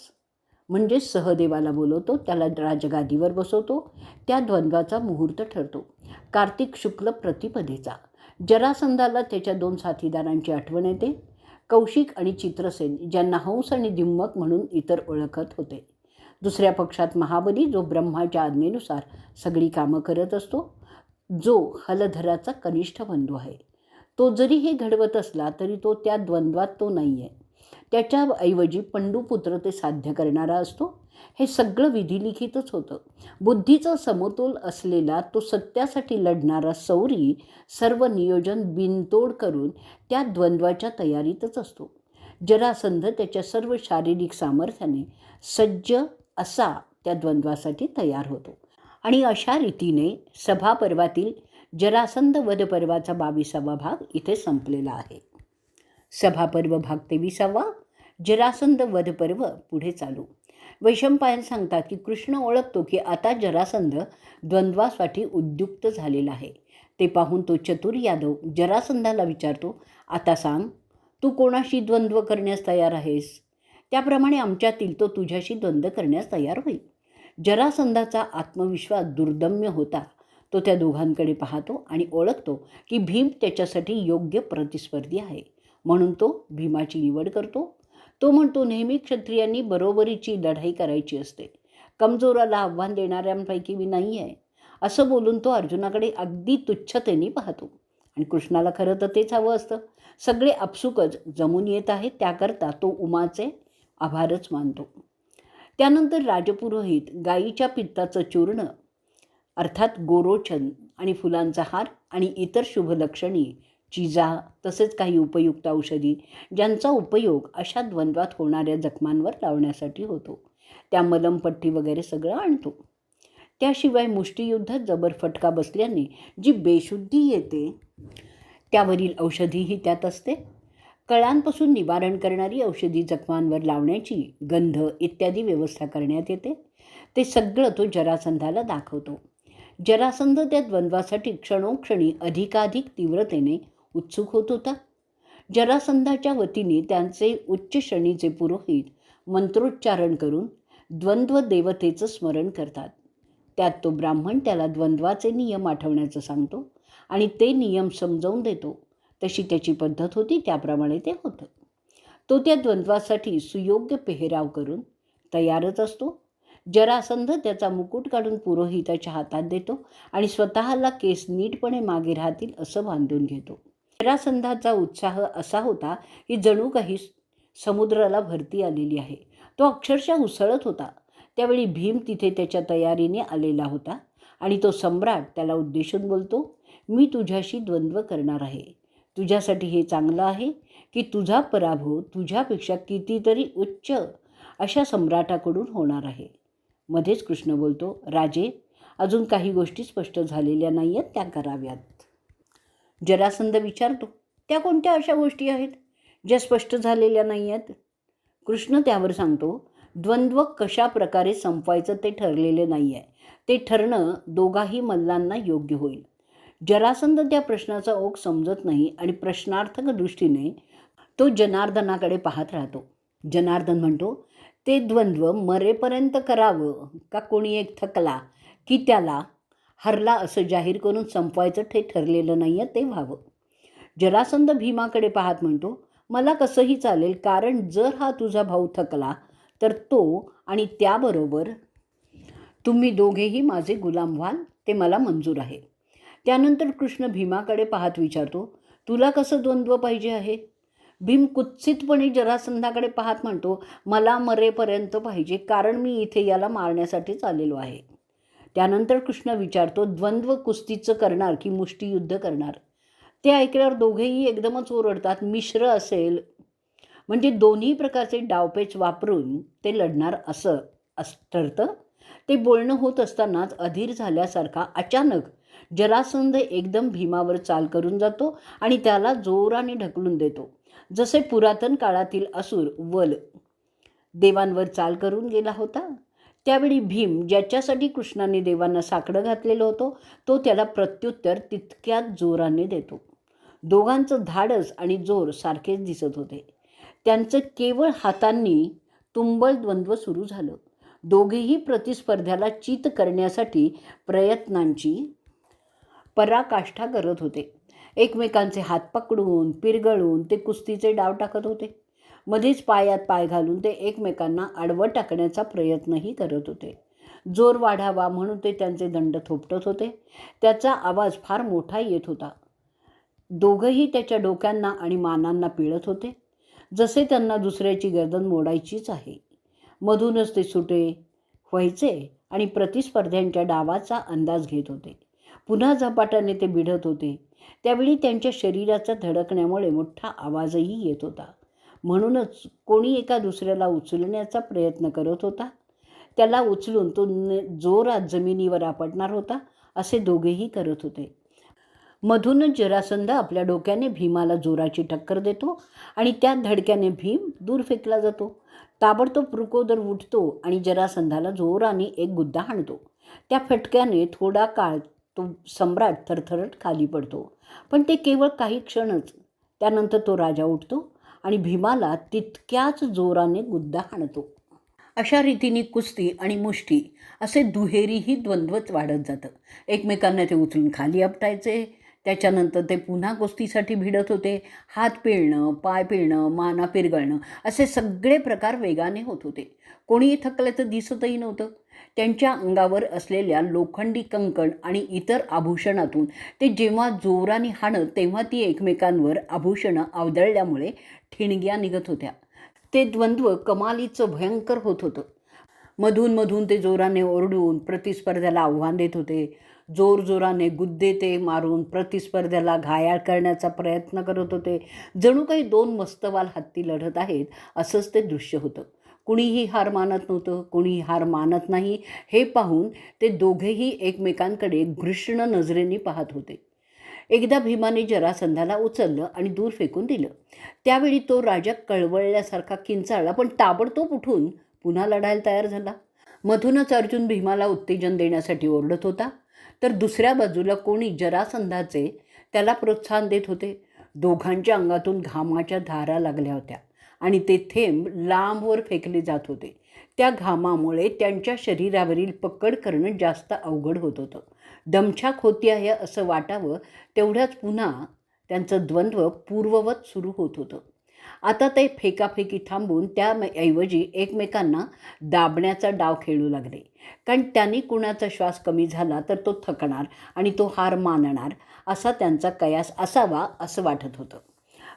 म्हणजे सहदेवाला बोलवतो, त्याला राजगादीवर बसवतो. त्या द्वंद्वाचा मुहूर्त ठरतो कार्तिक शुक्ल प्रतिपदेचा. जरासंधाला त्याच्या 2 साथीदारांची आठवण येते, कौशिक आणि चित्रसेन, ज्यांना हंस आणि दिम्मक म्हणून इतर ओळखत होते. दुसऱ्या पक्षात महाबली, जो ब्रह्माच्या आज्ञेनुसार सगळी कामं करत असतो, जो हलधराचा कनिष्ठ बंधू आहे. तो जरी हे घडवत असला तरी तो त्या द्वंद्वात तो नाही आहे. त्याच्याऐवजी पंडुपुत्र ते साध्य करणारा असतो. हे सगळं विधिलिखितच होतं. बुद्धीचा समतोल असलेला तो सत्यासाठी लढणारा सौरी सर्व नियोजन बिनतोड करून त्या द्वंद्वाच्या तयारीतच असतो. जरासंध त्याच्या सर्व शारीरिक सामर्थ्याने सज्ज असा त्या द्वंद्वासाठी तयार होतो. आणि अशा रीतीने सभापर्वातील जरासंध वधपर्वाचा 22वा भाग इथे संपलेला आहे. सभापर्व भाग 23वा, जरासंध वधपर्व पुढे चालू. वैशंपायन सांगतात की कृष्ण ओळखतो की आता जरासंध द्वंद्वासाठी उद्युक्त झालेला आहे. ते पाहून तो चतुर यादव जरासंधाला विचारतो, आता सांग, तू कोणाशी द्वंद्व करण्यास तयार आहेस? त्याप्रमाणे आमच्यातील तो तुझ्याशी द्वंद्व करण्यास तयार होईल. जरासंधाचा आत्मविश्वास दुर्दम्य होता. तो त्या दोघांकडे पाहतो आणि ओळखतो की भीम त्याच्यासाठी योग्य प्रतिस्पर्धी आहे, म्हणून तो भीमाची निवड करतो. तो म्हणतो, नेहमी क्षत्रियांनी बरोबरीची लढाई करायची असते, कमजोराला आव्हान देणाऱ्यांपैकी मी नाही आहे. असं बोलून तो अर्जुनाकडे अगदी तुच्छतेने पाहतो. आणि कृष्णाला खरं तर तेच हवं असतं. सगळे आपसुकच जमून येत आहेत, त्याकरता तो उमाचे आभारच मानतो. त्यानंतर राजपुरोहित गायीच्या पित्ताचं चूर्ण अर्थात गोरोचन आणि फुलांचा हार आणि इतर शुभलक्षणी चिजा तसेच काही उपयुक्त औषधी ज्यांचा उपयोग अशा द्वंद्वात होणाऱ्या जखमांवर लावण्यासाठी होतो, त्या मलमपट्टी वगैरे सगळं आणतो. त्याशिवाय मुष्टियुद्धात जबर फटका बसल्याने जी बेशुद्धी येते त्यावरील औषधीही त्यात असते. कळांपासून निवारण करणारी औषधी जखमांवर लावण्याची, गंध इत्यादी व्यवस्था करण्यात येते. ते सगळं तो जरासंधाला दाखवतो. जरासंध त्या द्वंद्वासाठी क्षणोक्षणी अधिकाधिक तीव्रतेने उत्सुक होत होता. जरासंधाच्या वतीने त्यांचे उच्च श्रेणीचे पुरोहित मंत्रोच्चारण करून द्वंद्व देवतेचं स्मरण करतात. त्यात तो ब्राह्मण त्याला द्वंद्वाचे नियम आठवण्याचं सांगतो आणि ते नियम समजावून देतो. तशी त्याची पद्धत होती, त्याप्रमाणे ते होतं. तो त्या द्वंद्वासाठी सुयोग्य पेहराव करून तयारच असतो. जरासंध त्याचा मुकुट काढून पुरोहिताच्या हातात देतो आणि स्वतःला केस नीटपणे मागे राहतील असं बांधून घेतो. जरासंधाचा उत्साह असा होता की जणू काही समुद्राला भरती आलेली आहे. तो अक्षरशः उसळत होता. त्यावेळी भीम तिथे त्याच्या तयारीने आलेला होता आणि तो सम्राट त्याला उद्देशून बोलतो, मी तुझ्याशी द्वंद्व करणार आहे. तुझ्यासाठी हे चांगलं आहे की तुझा पराभव तुझ्यापेक्षा कितीतरी उच्च अशा सम्राटाकडून होणार आहे. मध्येच कृष्ण बोलतो, राजे, अजून काही गोष्टी स्पष्ट झालेल्या नाही आहेत, त्या कराव्यात. जरासंध विचारतो, त्या कोणत्या अशा गोष्टी आहेत ज्या स्पष्ट झालेल्या नाही आहेत? कृष्ण त्यावर सांगतो, द्वंद्व कशा प्रकारे संपवायचं ते ठरलेले नाही आहे. ते ठरणं दोघाही मल्लांना योग्य होईल. जरासंध त्या प्रश्नाचा ओघ समजत नाही आणि प्रश्नार्थक दृष्टीने तो जनार्दनाकडे पाहत राहतो. जनार्दन म्हणतो, ते द्वंद्व मरेपर्यंत करावं का कोणी एक थकला की त्याला हरला असं जाहीर करून संपवायचं ते ठरलेलं नाही आहे, ते व्हावं. जरासंध भीमाकडे पाहत म्हणतो, मला कसंही चालेल, कारण जर हा तुझा भाऊ थकला तर तो आणि त्याबरोबर तुम्ही दोघेही माझे गुलाम व्हाल ते मला मंजूर आहे. त्यानंतर कृष्ण भीमाकडे पाहत विचारतो, तुला कसं द्वंद्व पाहिजे आहे? भीम कुत्सितपणे जरासंधाकडे पाहत म्हणतो, मला मरेपर्यंत पाहिजे, कारण मी इथे याला मारण्यासाठीच आलेलो आहे. त्यानंतर कृष्ण विचारतो, द्वंद्व कुस्तीचं करणार की मुष्टियुद्ध करणार? ते ऐकल्यावर दोघेही एकदमच ओरडतात, मिश्र असेल म्हणजे दोन्ही प्रकारचे डावपेच वापरून ते लढणार असं ठरतं. ते बोलणं होत असतानाच अधीर झाल्यासारखा अचानक जरासंध एकदम भीमावर चाल करून जातो आणि त्याला जोराने ढकलून देतो. जसे पुरातन काळातील असुर वल देवांवर चाल करून गेला होता. त्यावेळी भीम, ज्याच्यासाठी कृष्णाने देवांना साकडं घातलेलं होतं, तो त्याला प्रत्युत्तर तितक्याच जोराने देतो. दोघांचं धाडस आणि जोर सारखेच दिसत होते. त्यांचं केवळ हातांनी तुंबळ द्वंद्व सुरू झालं. दोघेही प्रतिस्पर्ध्याला चित करण्यासाठी प्रयत्नांची पराकाष्ठा करत होते. एकमेकांचे हात पकडून पिरगळून ते कुस्तीचे डाव टाकत होते. मध्येच पायात पाय घालून ते एकमेकांना आडवं टाकण्याचा प्रयत्नही करत होते. जोर वाढावा म्हणून ते त्यांचे दंड थोपटत होते. त्याचा आवाज फार मोठा येत होता. दोघंही त्याच्या डोक्यांना आणि मानांना पिळत होते, जसे त्यांना दुसऱ्याची गर्दन मोडायचीच आहे. मधूनच ते सुटे व्हायचे आणि प्रतिस्पर्ध्यांच्या डावाचा अंदाज घेत होते. पुन्हा झपाट्याने ते भिडत होते. त्यावेळी त्यांच्या शरीराच्या धडकण्यामुळे मोठा आवाजही येत होता. म्हणूनच कोणी एका दुसऱ्याला उचलण्याचा प्रयत्न करत होता. त्याला उचलून तो जोरात जमिनीवर आपटणार होता, असे दोघेही करत होते. मधूनच जरासंध आपल्या डोक्याने भीमाला जोराची टक्कर देतो आणि त्या धडक्याने भीम दूर फेकला जातो. ताबडतोब वृकोदर उठतो आणि जरासंधाला जोराने एक गुद्दा हाणतो. त्या फटक्याने थोडा काळ तो सम्राट थरथरत खाली पडतो, पण ते केवळ काही क्षणच. त्यानंतर तो राजा उठतो आणि भीमाला तितक्याच जोराने गुद्दा हाणतो. अशा रीतीने कुस्ती आणि मुष्टी असे दुहेरीही द्वंद्वच वाढत जातं. एकमेकांना ते उचलून खाली आपटायचे. त्याच्यानंतर ते पुन्हा कुस्तीसाठी भिडत होते. हात पिळणं, पाय पिळणं, माना पिरगळणं असे सगळे प्रकार वेगाने होत होते. कोणीही थकल्याचं दिसतही नव्हतं. त्यांच्या अंगावर असलेल्या लोखंडी कंकण आणि इतर आभूषणातून ते जेव्हा जोराने हाणत, तेव्हा ती एकमेकांवर आभूषणं अवदळल्यामुळे ठिणग्या निघत होत्या. ते द्वंद्व कमालीचं भयंकर होत होतं. मधून ते जोराने ओरडून प्रतिस्पर्ध्याला आव्हान देत होते. जोराने गुद्दे ते मारून प्रतिस्पर्ध्याला घायाळ करण्याचा प्रयत्न करत होते. जणू काही दोन मस्तवाल हत्ती लढत आहेत असंच ते दृश्य होतं. कुणीही हार मानत नव्हतं, कुणीही हार मानत नाही हे पाहून ते दोघेही एकमेकांकडे घृष्ण नजरेने पाहत होते. एकदा भीमाने जरासंधाला उचललं आणि दूर फेकून दिलं. त्यावेळी तो राजा कळवळल्यासारखा किंचाळला, पण ताबडतोब उठून पुन्हा लढायला तयार झाला. मधूनच अर्जुन भीमाला उत्तेजन देण्यासाठी ओरडत होता, तर दुसऱ्या बाजूला कोणी जरासंधाचे त्याला प्रोत्साहन देत होते. दोघांच्या अंगातून घामाच्या धारा लागल्या होत्या आणि ते थेंब लांबवर फेकले जात होते. त्या घामामुळे त्यांच्या शरीरावरील पकड करणं जास्त अवघड होत होतं. दमछाक होती आहे असं वाटावं तेवढ्याच पुन्हा त्यांचं द्वंद्व पूर्ववत सुरू होत होतं. आता ते फेकाफेकी थांबून त्याऐवजी एकमेकांना दाबण्याचा डाव खेळू लागले. कारण त्यांनी कुणाचा श्वास कमी झाला तर तो थकणार आणि तो हार मानणार असा त्यांचा कयास असावा असं वाटत होतं.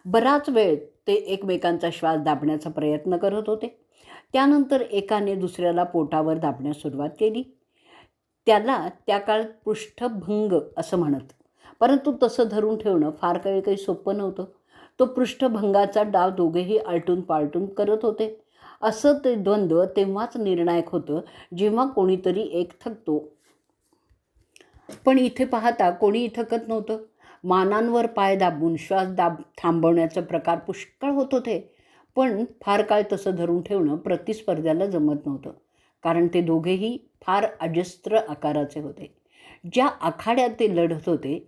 बराच वेळ ते एकमेकांचा श्वास दाबण्याचा प्रयत्न करत होते. त्यानंतर एकाने दुसऱ्याला पोटावर दाबण्यास सुरुवात केली. त्याला त्या काळात पृष्ठभंग असं म्हणत, परंतु तसं धरून ठेवणं फार काही सोपं नव्हतं. तो पृष्ठभंगाचा डाव दोघेही आलटून पालटून करत होते. असं ते द्वंद्व तेव्हाच निर्णायक होतं जेव्हा कोणीतरी एक थकतो. पण इथे पाहता कोणीही थकत नव्हतं. मानांवर पाय दाबून श्वास थांबवण्याचे प्रकार पुष्कळ होत होते, पण फार काळ तसं धरून ठेवणं प्रतिस्पर्ध्याला जमत नव्हतं, कारण ते दोघेही फार अजस्त्र आकाराचे होते. ज्या आखाड्यात ते लढत होते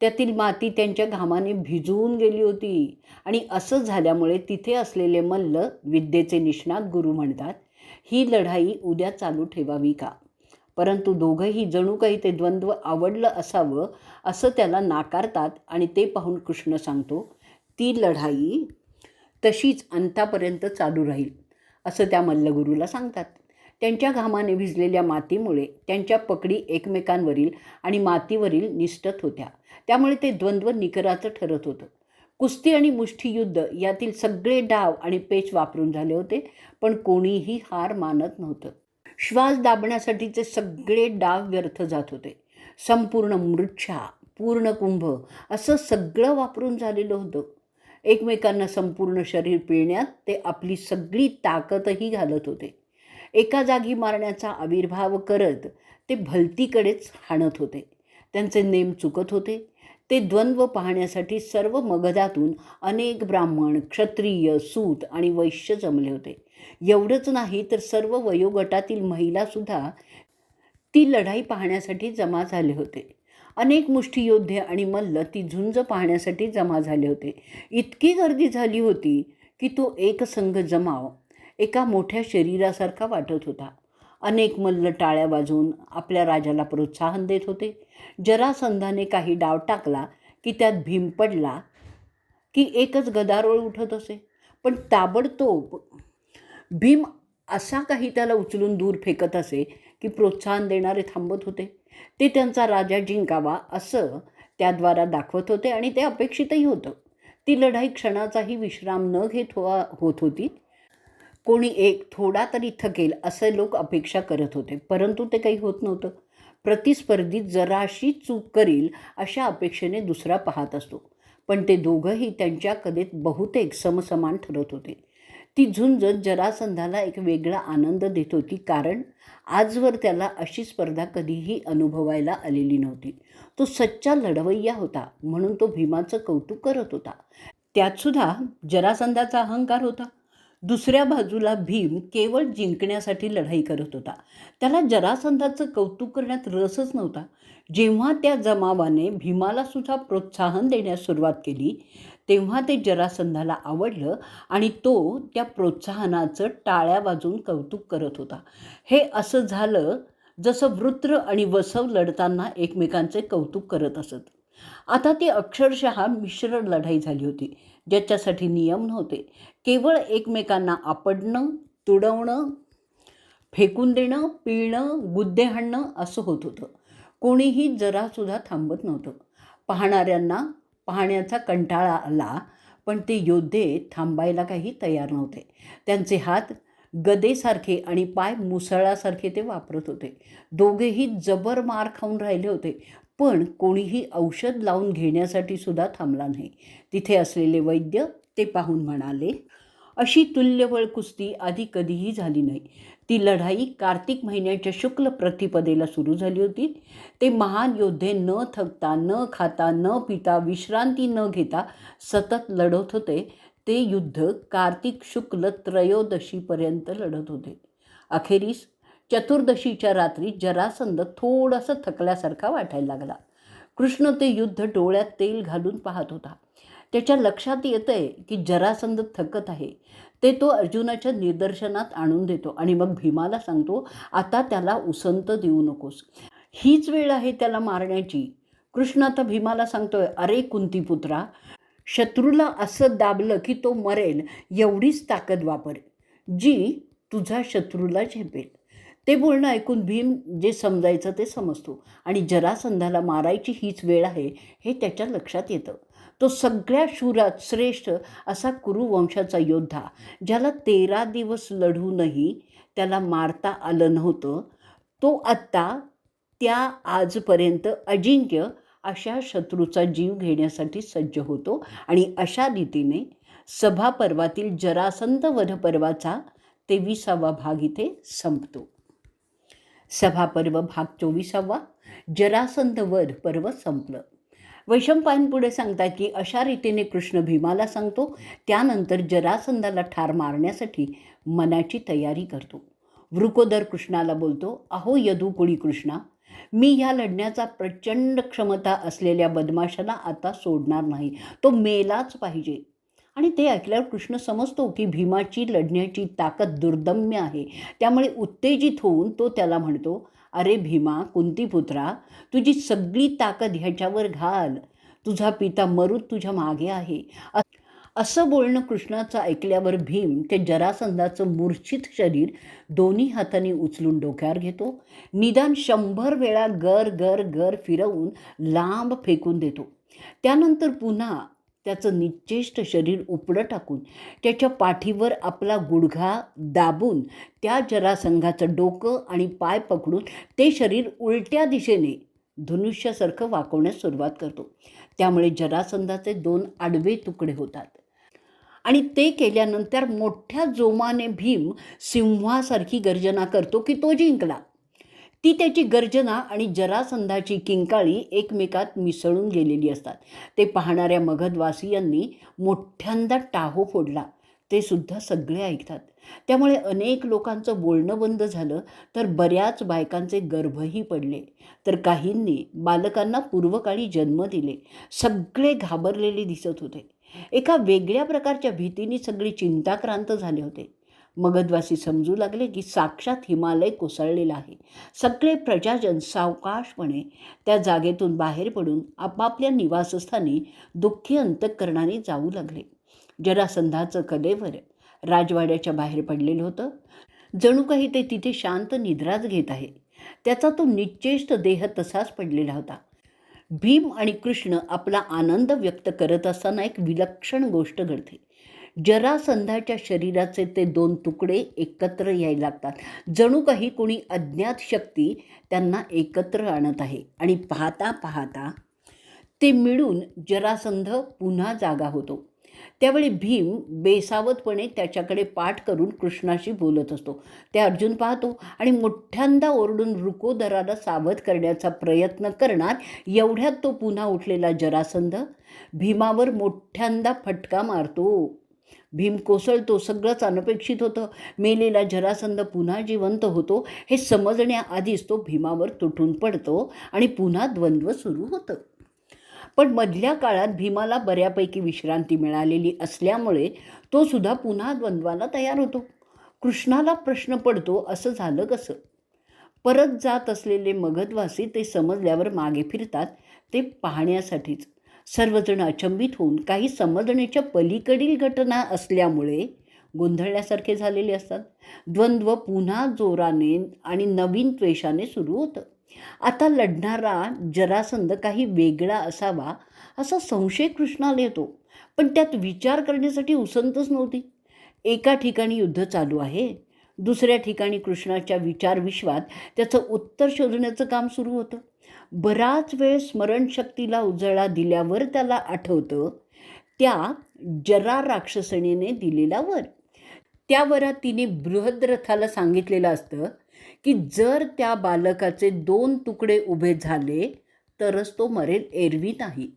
त्यातील माती त्यांच्या घामाने भिजवून गेली होती आणि असं झाल्यामुळे तिथे असलेले मल्ल, विद्येचे निष्णात गुरु म्हणतात, ही लढाई उद्या चालू ठेवावी का? परंतु दोघंही जणू काही ते द्वंद्व आवडलं असावं असं त्याला नाकारतात आणि ते पाहून कृष्ण सांगतो, ती लढाई तशीच अंतापर्यंत चालू राहील. असं त्या मल्लगुरूला सांगतात. त्यांच्या घामाने भिजलेल्या मातीमुळे त्यांच्या पकडी एकमेकांवरील आणि मातीवरील निष्ठत होत्या. त्यामुळे ते द्वंद्व निकराचं ठरत होतं. कुस्ती आणि मुष्टियुद्ध यातील सगळे डाव आणि पेच वापरून झाले होते, पण कोणीही हार मानत नव्हतं. श्वास दाबण्यासाठीचे सगळे डाव व्यर्थ जात होते. संपूर्ण मूर्छा, पूर्ण कुंभ असं सगळं वापरून झालेलं होतं. एकमेकांना संपूर्ण शरीर पिळण्यात ते आपली सगळी ताकदही घालत होते. एका जागी मारण्याचा आविर्भाव करत ते भलतीकडेच हाणत होते. त्यांचे नेम चुकत होते. ते द्वंद्व पाहण्यासाठी सर्व मगधातून अनेक ब्राह्मण, क्षत्रिय, सूत आणि वैश्य जमले होते. एवढंच नाही तर सर्व वयोगटातील महिलासुद्धा ती लढाई पाहण्यासाठी जमा झाले होते. अनेक मुष्टियोद्धे आणि मल्ल ती झुंज पाहण्यासाठी जमा झाले होते. इतकी गर्दी झाली होती की तो एकसंघ जमाव एका मोठ्या शरीरासारखा वाटत होता. अनेक मल्ल टाळ्या वाजवून आपल्या राजाला प्रोत्साहन देत होते. जरासंधाने काही डाव टाकला की त्यात भीम पडला की एकच गदारोळ उठत असे. पण ताबडतोब भीम असा काही त्याला उचलून दूर फेकत असे की प्रोत्साहन देणारे थांबत होते. ते त्यांचा राजा जिंकावा असं त्याद्वारा दाखवत होते आणि ते अपेक्षितही होतं. ती लढाई क्षणाचाही विश्राम न घेत होत होती. कोणी एक थोडा तरी थकेल असे लोक अपेक्षा करत होते, परंतु ते काही होत नव्हतं. प्रतिस्पर्धी जराशी चूक करील अशा अपेक्षेने दुसरा पाहत असतो, पण ते दोघंही त्यांच्या कलेत बहुतेक समसमान ठरत होते. ती झुंज जरासंधाला एक वेगळा आनंद देत होती, कारण आजवर त्याला अशी स्पर्धा कधीही अनुभवायला आलेली नव्हती. तो सच्चा लढवय्या होता, म्हणून तो भीमाचं कौतुक करत होता. त्यातसुद्धा जरासंधाचा अहंकार होता. दुसऱ्या बाजूला भीम केवळ जिंकण्यासाठी लढाई करत होता. त्याला जरासंधाचं कौतुक करण्यात रसच नव्हता. जेव्हा त्या जमावाने भीमाला सुद्धा प्रोत्साहन देण्यास सुरुवात केली, तेव्हा ते जरासंधाला आवडलं आणि तो त्या प्रोत्साहनाचं टाळ्या वाजवून कौतुक करत होता. हे असं झालं जसं वृत्र आणि वसव लढताना एकमेकांचे कौतुक करत असत. आता ती अक्षरशः मिश्र लढाई झाली होती, ज्याच्यासाठी नियम नव्हते. केवळ एकमेकांना आपडणं, तुडवणं, फेकून देणं, पिळणं, गुद्दे हाणणं असं होत होतं. कोणीही जरासुद्धा थांबत नव्हतं. पाहणाऱ्यांना पाहण्याचा कंटाळा आला, पण ते योद्धे थांबायला काही तयार नव्हते. त्यांचे हात गदेसारखे आणि पाय मुसळासारखे ते वापरत होते. दोघेही जबर मार खाऊन राहिले होते, पण कोणीही औषध लावून घेण्यासाठी सुद्धा थांबला नाही. तिथे असलेले वैद्य ते पाहून म्हणाले, अशी तुल्यबळ कुस्ती आधी कधीही झाली नाही. ती लढाई कार्तिक महिन्याच्या शुक्ल प्रतिपदेला सुरू झाली होती. ते महान योद्धे न थकता, न खाता, न पिता, विश्रांती न घेता सतत लढत होते. ते युद्ध कार्तिक शुक्ल त्रयोदशीपर्यंत लढत होते. अखेरीस चतुर्दशीच्या रात्री जरासंध थोडासा थकल्यासारखा वाटायला लागला. कृष्ण ते युद्ध डोळ्यात तेल घालून पाहत होता. त्याच्या लक्षात येतंय की जरासंध थकत आहे. ते तो अर्जुनाच्या निदर्शनात आणून देतो आणि मग भीमाला सांगतो, आता त्याला उसंत देऊ नकोस, हीच वेळ आहे त्याला मारण्याची. कृष्ण आता भीमाला सांगतोय, अरे कुंतीपुत्रा, शत्रूला असं दाबलं की तो मरेल एवढीच ताकद वापर, जी तुझा शत्रूला झेपेल. ते बोलणं ऐकून भीम जे समजायचं ते समजतो आणि जरासंधाला मारायची हीच वेळ आहे हे त्याच्या लक्षात येतं. तो सगळ्या शूरात श्रेष्ठ असा कुरुवंशाचा योद्धा, ज्याला 13 दिवस लढूनही त्याला मारता आलं नव्हतं, तो आत्ता त्या आजपर्यंत अजिंक्य अशा शत्रूचा जीव घेण्यासाठी सज्ज होतो. आणि अशा रीतीने सभापर्वातील जरासंध वधपर्वाचा 23वा भाग इथे संपतो. सभापर्व भाग 24वा, जरासंध वध पर्व संपलं. वैशंपायन पुढे सांगतात की अशा रीतीने कृष्ण भीमाला सांगतो. त्यानंतर जरासंधाला ठार मारण्यासाठी मनाची तयारी करतो. वृकोदर कृष्णाला बोलतो, अहो यदुकुळी कृष्णा, मी ह्या लढण्याचा प्रचंड क्षमता असलेल्या बदमाशाला आता सोडणार नाही. तो मेलाच पाहिजे. आणि ते ऐकल्यावर कृष्ण समजतो की भीमाची लढण्याची ताकद दुर्दम्य आहे. त्यामुळे उत्तेजित होऊन तो त्याला म्हणतो, अरे भीमा, कुंतीपुत्रा, तुझी सगळी ताकद ह्याच्यावर घाल. तुझा पिता मरुत तुझ्या मागे आहे. असं बोलणं कृष्णाचं ऐकल्यावर भीम ते जरासंधाचं मूर्छित शरीर दोन्ही हातांनी उचलून डोक्यावर घेतो. निदान 100 वेळा गर गर गर फिरवून लांब फेकून देतो. त्यानंतर पुन्हा त्याचं निश्चेष्ट शरीर उपडं टाकून त्याच्या पाठीवर आपला गुडघा दाबून त्या जरासंधाचं डोकं आणि पाय पकडून ते शरीर उलट्या दिशेने धनुष्यासारखं वाकवण्यास सुरुवात करतो. त्यामुळे जरासंधाचे 2 आडवे तुकडे होतात आणि ते केल्यानंतर मोठ्या जोमाने भीम सिंहासारखी गर्जना करतो की तो जिंकला. ती त्याची गर्जना आणि जरासंधाची किंकाळी एकमेकात मिसळून गेलेली असतात. ते पाहणाऱ्या मगधवासियांनी मोठ्यांदा टाहो फोडला. ते सुद्धा सगळे ऐकतात. त्यामुळे अनेक लोकांचं बोलणं बंद झालं, तर बऱ्याच बायकांचे गर्भही पडले, तर काहींनी बालकांना पूर्वकाळी जन्म दिले. सगळे घाबरलेले दिसत होते. एका वेगळ्या प्रकारच्या भीतीने सगळी चिंताक्रांत झाले होते. मगधवासी समजू लागले की साक्षात हिमालय कोसळलेला आहे. सगळे प्रजाजन सावकाशपणे त्या जागेतून बाहेर पडून आपापल्या निवासस्थानी दुःखी अंतःकरणाने जाऊ लागले. जरासंधाचं कलेवर राजवाड्याच्या बाहेर पडलेलं होतं. जणू काही ते तिथे शांत निद्राच घेत आहे. त्याचा तो निश्चेष्ट देह तसाच पडलेला होता. भीम आणि कृष्ण आपला आनंद व्यक्त करत असताना एक विलक्षण गोष्ट घडते. जरासंधाच्या शरीराचे ते 2 तुकडे एकत्र यायला लागतात. जणू काही कोणी अज्ञात शक्ती त्यांना एकत्र आणत आहे आणि पाहता पाहता ते मिळून जरासंध पुन्हा जागा होतो. त्यावेळी भीम बेसावतपणे त्याच्याकडे पाठ करून कृष्णाशी बोलत असतो. ते अर्जुन पाहतो आणि मोठ्यांदा ओरडून वृकोदराला सावध करण्याचा प्रयत्न करणार, एवढ्यात तो पुन्हा उठलेला जरासंध भीमावर मोठ्यांदा फटका मारतो. भीम कोसळतो. सगळंच अनपेक्षित होतं. मेलेला जरासंध पुन्हा जिवंत होतो हे समजण्याआधीच तो भीमावर तुटून पडतो आणि पुन्हा द्वंद्व सुरू होतं. पण मधल्या काळात भीमाला बऱ्यापैकी विश्रांती मिळालेली असल्यामुळे तो सुद्धा पुन्हा द्वंद्वाला तयार होतो. कृष्णाला प्रश्न पडतो, असं झालं कसं? परत जात असलेले मगधवासी ते समजल्यावर मागे फिरतात, ते पाहण्यासाठीच. सर्वजण अचंबित होऊन काही समजण्याच्या पलीकडील घटना असल्यामुळे गोंधळल्यासारखे झालेले असतात. द्वंद्व पुन्हा जोराने आणि नवीन त्वेषाने सुरू होतं. आता लढणारा जरासंध काही वेगळा असावा असा संशय कृष्णाला येतो, पण त्यात विचार करण्यासाठी उसंतच नव्हती. एका ठिकाणी युद्ध चालू आहे, दुसऱ्या ठिकाणी कृष्णाच्या विचारविश्वात त्याचं उत्तर शोधण्याचं काम सुरू होतं. बराच वेळ स्मरणशक्तीला उजळा दिल्यावर त्याला आठवतं त्या जरा राक्षसणीने दिलेला वर. त्या वरात तिने बृहद्रथाला सांगितलेलं असतं की जर त्या बालकाचे 2 तुकडे उभे झाले तरच तो मरेल, एरवी नाही.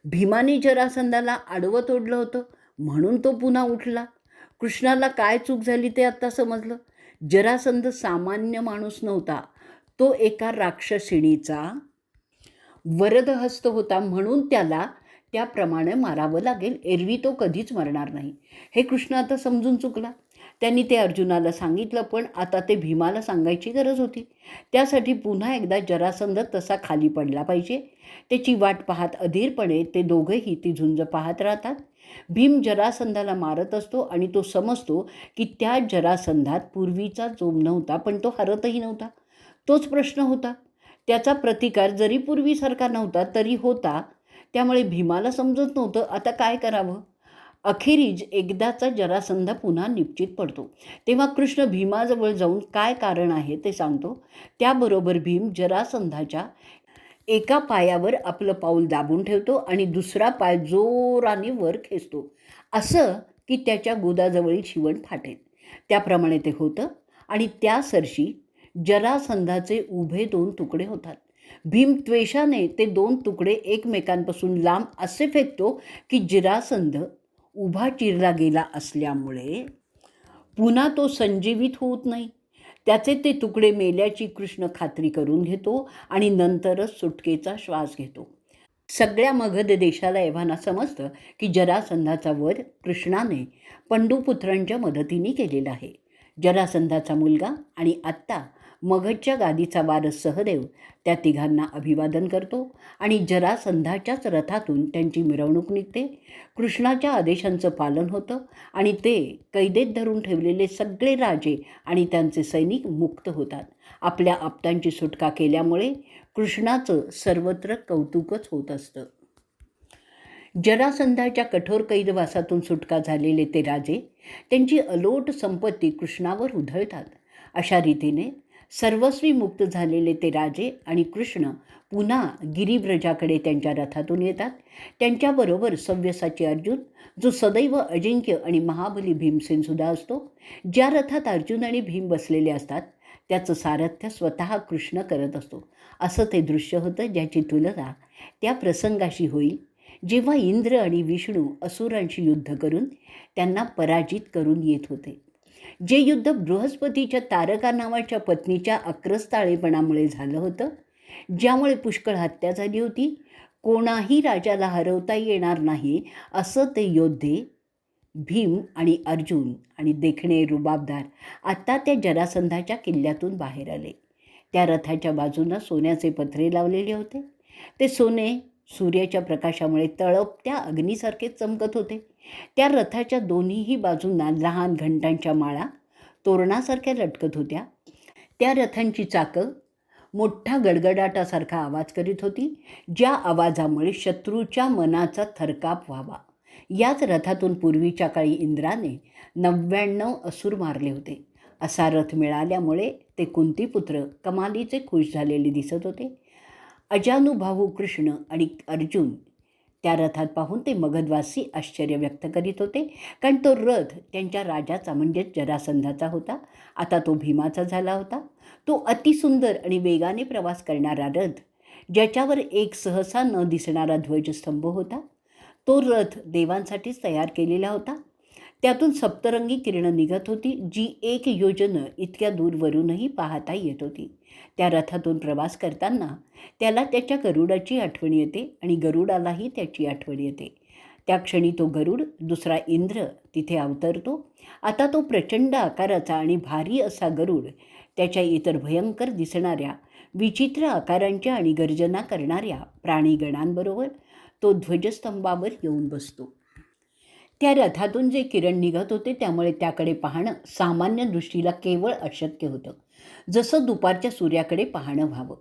भीमाने जरासंधाला आडवं तोडलं होतं म्हणून तो पुन्हा उठला. कृष्णाला काय चूक झाली ते आत्ता समजलं. जरासंध सामान्य माणूस नव्हता, तो एका राक्षसिणीचा वरदहस्त होता, म्हणून त्याला त्याप्रमाणे मारावं लागेल, एरवी तो कधीच मरणार नाही. हे कृष्ण आता समजून चुकला. त्यांनी ते अर्जुनाला सांगितलं, पण आता ते भीमाला सांगायची गरज होती. त्यासाठी पुन्हा एकदा जरासंध तसा खाली पडला पाहिजे. त्याची वाट पाहत अधीरपणे ते दोघंही ती झुंज पाहत राहतात. भीम जरासंधाला मारत असतो आणि तो समजतो की त्या जरासंधात पूर्वीचा जोम नव्हता, पण तो हरतही नव्हता. तोच प्रश्न होता. त्याचा प्रतिकार जरी पूर्वीसारखा नव्हता तरी होता. त्यामुळे भीमाला समजत नव्हतं आता काय करावं. अखेरीज एकदाचा जरासंध पुन्हा निश्चित पडतो. तेव्हा कृष्ण भीमाजवळ जाऊन काय कारण आहे ते सांगतो. त्याबरोबर भीम जरासंधाच्या एका पायावर आपलं पाऊल दाबून ठेवतो आणि दुसरा पाय जोराने वर खेचतो, असं की त्याच्या गोदाजवळील शिवण फाटेल. त्याप्रमाणे ते होतं आणि त्या सरशी जरासंधाचे उभे 2 तुकडे होतात. भीम त्वेषाने ते 2 तुकडे एकमेकांपासून लांब असे फेकतो की जरासंध उभा चिरला गेला असल्यामुळे पुन्हा तो संजीवित होत नाही. त्याचे ते तुकडे मेल्याची कृष्ण खात्री करून घेतो आणि नंतरच सुटकेचा श्वास घेतो. सगळ्या मगध देशाला एव्हाना समजतं की जरासंधाचा वध कृष्णाने पंडुपुत्रांच्या मदतीने केलेला आहे. जरासंधाचा मुलगा आणि आत्ता मगधच्या गादीचा वारस सहदेव त्या तिघांना अभिवादन करतो आणि जरासंधाच्याच रथातून त्यांची मिरवणूक निघते. कृष्णाच्या आदेशांचं पालन होतं आणि ते कैदेत धरून ठेवलेले सगळे राजे आणि त्यांचे सैनिक मुक्त होतात. आपल्या आप्तांची सुटका केल्यामुळे कृष्णाचं सर्वत्र कौतुकच होत असतं. जरासंधाच्या कठोर कैदवासातून सुटका झालेले ते राजे त्यांची अलोट संपत्ती कृष्णावर उधळतात. अशा रीतीने सर्वस्वी मुक्त झालेले ते राजे आणि कृष्ण पुन्हा गिरिव्रजाकडे त्यांच्या रथातून येतात. त्यांच्याबरोबर सव्यसाची अर्जुन, जो सदैव अजिंक्य आणि महाबली भीमसेनसुद्धा असतो. ज्या रथात अर्जुन आणि भीम बसलेले असतात त्याचं सारथ्य स्वतः कृष्ण करत असतो. असं ते दृश्य होतं ज्याची तुलना त्या प्रसंगाशी होईल जेव्हा इंद्र आणि विष्णू असुरांशी युद्ध करून त्यांना पराजित करून येत होते. जे युद्ध बृहस्पतीच्या तारका नावाच्या पत्नीच्या अक्रस्ताळेपणामुळे झालं होतं, ज्यामुळे पुष्कळ हत्या झाली होती. कोणाही राजाला हरवता येणार नाही असं ते योद्धे भीम आणि अर्जुन आणि देखणे रुबाबदार आता त्या जरासंधाच्या किल्ल्यातून बाहेर आले. त्या रथाच्या बाजूंना सोन्याचे पत्रे लावलेले होते. ते सोने सूर्याच्या प्रकाशामुळे तळपत्या अग्नीसारखे चमकत होते. त्या रथाच्या दोन्हीही बाजूंना लहान घंटांच्या माळा तोरणासारख्या लटकत होत्या. त्या रथांची चाकं मोठ्या गडगडाटासारखा आवाज करीत होती, ज्या आवाजामुळे शत्रूच्या मनाचा थरकाप व्हावा. याच रथातून पूर्वीच्या काळी इंद्राने 99 असुर मारले होते. असा रथ मिळाल्यामुळे ते कुंतीपुत्र कमालीचे खुश झालेले दिसत होते. अजानुभाऊ कृष्ण आणि अर्जुन त्या रथात पाहून ते मगधवासी आश्चर्य व्यक्त करीत होते, कारण तो रथ त्यांच्या राजाचा म्हणजेच जरासंधाचा होता. आता तो भीमाचा झाला होता. तो अतिसुंदर आणि वेगाने प्रवास करणारा रथ, ज्याच्यावर एक सहसा न दिसणारा ध्वजस्तंभ होता. तो रथ देवांसाठीच तयार केलेला होता. त्यातून सप्तरंगी किरणं निघत होती, जी 1 योजन इतक्या दूरवरूनही पाहता येत होती. त्या रथातून प्रवास करताना त्याला त्याच्या गरुडाची आठवण येते आणि गरुडालाही त्याची आठवण येते. त्या क्षणी तो गरुड, दुसरा इंद्र तिथे अवतरतो. आता तो प्रचंड आकाराचा आणि भारी असा गरुड त्याच्या इतर भयंकर दिसणाऱ्या विचित्र आकारांच्या आणि गर्जना करणाऱ्या प्राणीगणांबरोबर तो ध्वजस्तंभावर येऊन बसतो. त्या रथातून जे किरण निघत होते त्यामुळे त्याकडे पाहणं सामान्य दृष्टीला केवळ अशक्य होतं. जसं दुपारच्या सूर्याकडे पाहणं व्हावं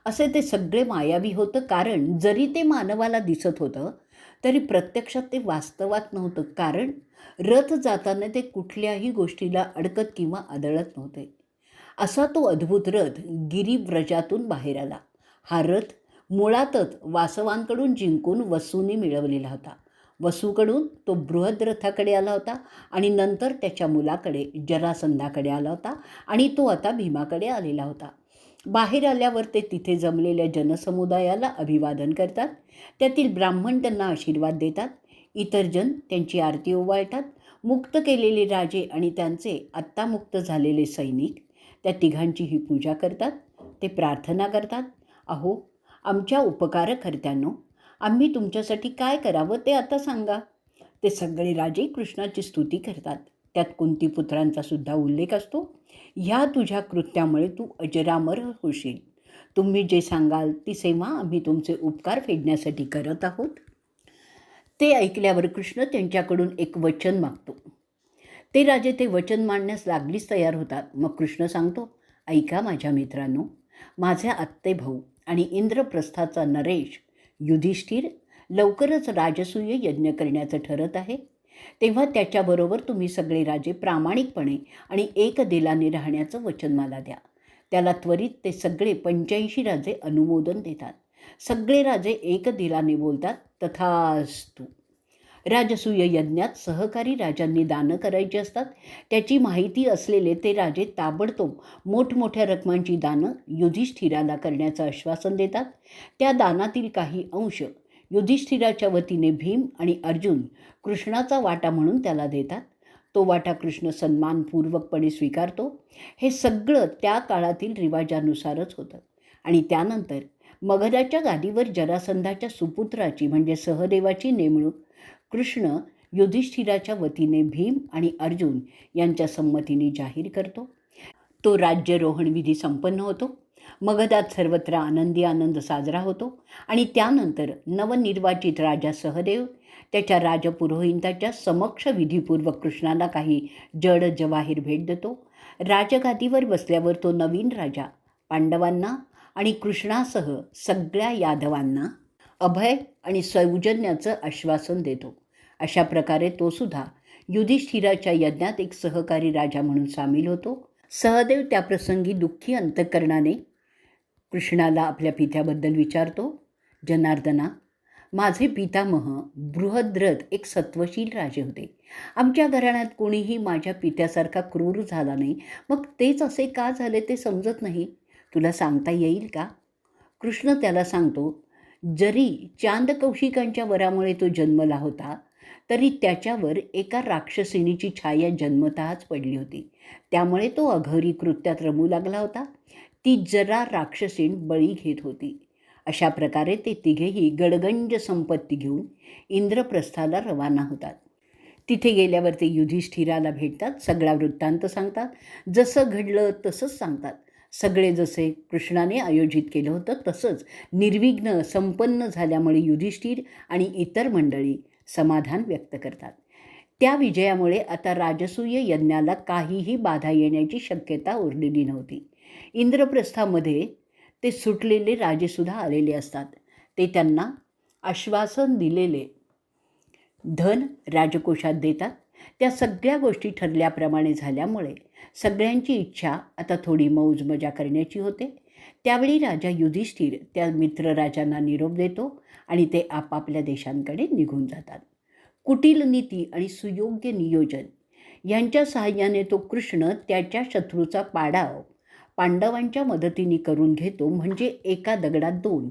असे ते सगळे मायावी होतं. कारण जरी ते मानवाला दिसत होतं तरी प्रत्यक्षात ते वास्तवात नव्हतं. कारण रथ जाताना ते कुठल्याही गोष्टीला अडकत किंवा आदळत नव्हते. असा तो अद्भुत रथ गिरिव्रजातून बाहेर आला. हा रथ मुळातच वासवांकडून जिंकून वसूंनी मिळवलेला होता. वसूकडून तो बृहद्रथाकडे आला होता आणि नंतर त्याच्या मुलाकडे जरासंधाकडे आला होता आणि तो आता भीमाकडे आलेला होता. बाहेर आल्यावर ते तिथे जमलेल्या जनसमुदायाला अभिवादन करतात. त्यातील ब्राह्मण त्यांना आशीर्वाद देतात. इतर जण त्यांची आरती ओवाळतात. मुक्त केलेले राजे आणि त्यांचे आत्ता मुक्त झालेले सैनिक त्या तिघांचीही पूजा करतात. ते प्रार्थना करतात, अहो आमच्या उपकारकर्त्यांनो, आम्ही तुमच्यासाठी काय करावं ते आता सांगा. ते सगळे राजे कृष्णाची स्तुती करतात. त्यात कुंतीपुत्रांचा सुद्धा उल्लेख असतो. ह्या तुझ्या कृत्यामुळे तू अजरामर होशील. तुम्ही जे सांगाल ती सेवा आम्ही तुमचे उपकार फेडण्यासाठी करत आहोत. ते ऐकल्यावर कृष्ण त्यांच्याकडून एक वचन मागतो. ते राजे ते वचन मांडण्यास लागलीच तयार होतात. मग कृष्ण सांगतो, ऐका माझ्या मित्रांनो, माझे आत्ते भाऊ आणि इंद्रप्रस्थाचा नरेश युधिष्ठिर लवकरच राजसूय यज्ञ करण्याचं ठरत आहे. तेव्हा त्याच्याबरोबर तुम्ही सगळे राजे प्रामाणिकपणे आणि एकदिलाने राहण्याचं वचन मला द्या. त्याला त्वरित ते सगळे 85 राजे अनुमोदन देतात. सगळे राजे एकदिलाने बोलतात, तथास्तु. राजसूय यज्ञात सहकारी राजांनी दानं करायची असतात. त्याची माहिती असलेले ते राजे ताबडतोब मोठमोठ्या रकमांची दानं युधिष्ठिराला करण्याचं आश्वासन देतात. त्या दानातील काही अंश युधिष्ठिराच्या वतीने भीम आणि अर्जुन कृष्णाचा वाटा म्हणून त्याला देतात. तो वाटा कृष्ण सन्मानपूर्वकपणे स्वीकारतो. हे सगळं त्या काळातील रिवाजानुसारच होतं. आणि त्यानंतर मगधाच्या गादीवर जरासंधाच्या सुपुत्राची म्हणजे सहदेवाची नेमणूक कृष्ण युधिष्ठिराच्या वतीने भीम आणि अर्जुन यांच्या संमतीने जाहीर करतो. तो राज्यरोहण विधी संपन्न होतो. मगधात सर्वत्र आनंदी आनंद साजरा होतो आणि त्यानंतर नवनिर्वाचित राजा सहदेव त्याच्या राजपुरोहिताच्या समक्ष विधीपूर्वक कृष्णाला काही जड जवाहीर भेट देतो. राजगादीवर बसल्यावर तो नवीन राजा पांडवांना आणि कृष्णासह सगळ्या यादवांना अभय आणि सौजन्याचं आश्वासन देतो. अशा प्रकारे तो सुद्धा युधिष्ठिराच्या यज्ञात एक सहकारी राजा म्हणून सामील होतो. सहदेव त्याप्रसंगी दुःखी अंतःकरणाने कृष्णाला आपल्या पित्याबद्दल विचारतो. जनार्दना, माझे पितामह बृहद्रथ एक सत्वशील राजे होते. आमच्या घराण्यात कोणीही माझ्या पित्यासारखा क्रूर झाला नाही. मग तेच असे का झाले ते समजत नाही. तुला सांगता येईल का? कृष्ण त्याला सांगतो, जरी चांदकौशिकांच्या वरामुळे तो जन्मला होता तरी त्याच्यावर एका राक्षसिणीची छाया जन्मतःच पडली होती. त्यामुळे तो अघोरी कृत्यात रमू लागला होता. ती जरा राक्षसीण बळी घेत होती. अशा प्रकारे ते तिघेही गडगंज संपत्ती घेऊन इंद्रप्रस्थाला रवाना होतात. तिथे गेल्यावर ते युधिष्ठिराला भेटतात. सगळा वृत्तांत सांगतात. जसं घडलं तसंच सांगतात. सगळे जसे कृष्णाने आयोजित केलं होतं तसंच निर्विघ्न संपन्न झाल्यामुळे युधिष्ठिर आणि इतर मंडळी समाधान व्यक्त करतात. त्या विजयामुळे आता राजसूय यज्ञाला काहीही बाधा येण्याची शक्यता उरलेली नव्हती. इंद्रप्रस्थामध्ये ते सुटलेले राजेसुद्धा आलेले असतात. ते त्यांना आश्वासन दिलेले धन राजकोषात देतात. त्या सगळ्या गोष्टी ठरल्याप्रमाणे झाल्यामुळे सगळ्यांची इच्छा आता थोडी मौज मजा करण्याची होते. त्यावेळी राजा युधिष्ठिर त्या मित्रराजांना निरोप देतो आणि ते आपापल्या देशांकडे निघून जातात. कुटील नीती आणि सुयोग्य नियोजन यांच्या सहाय्याने तो कृष्ण त्याच्या शत्रूचा पाडाव पांडवांच्या मदतीने करून घेतो. म्हणजे एका दगडात दोन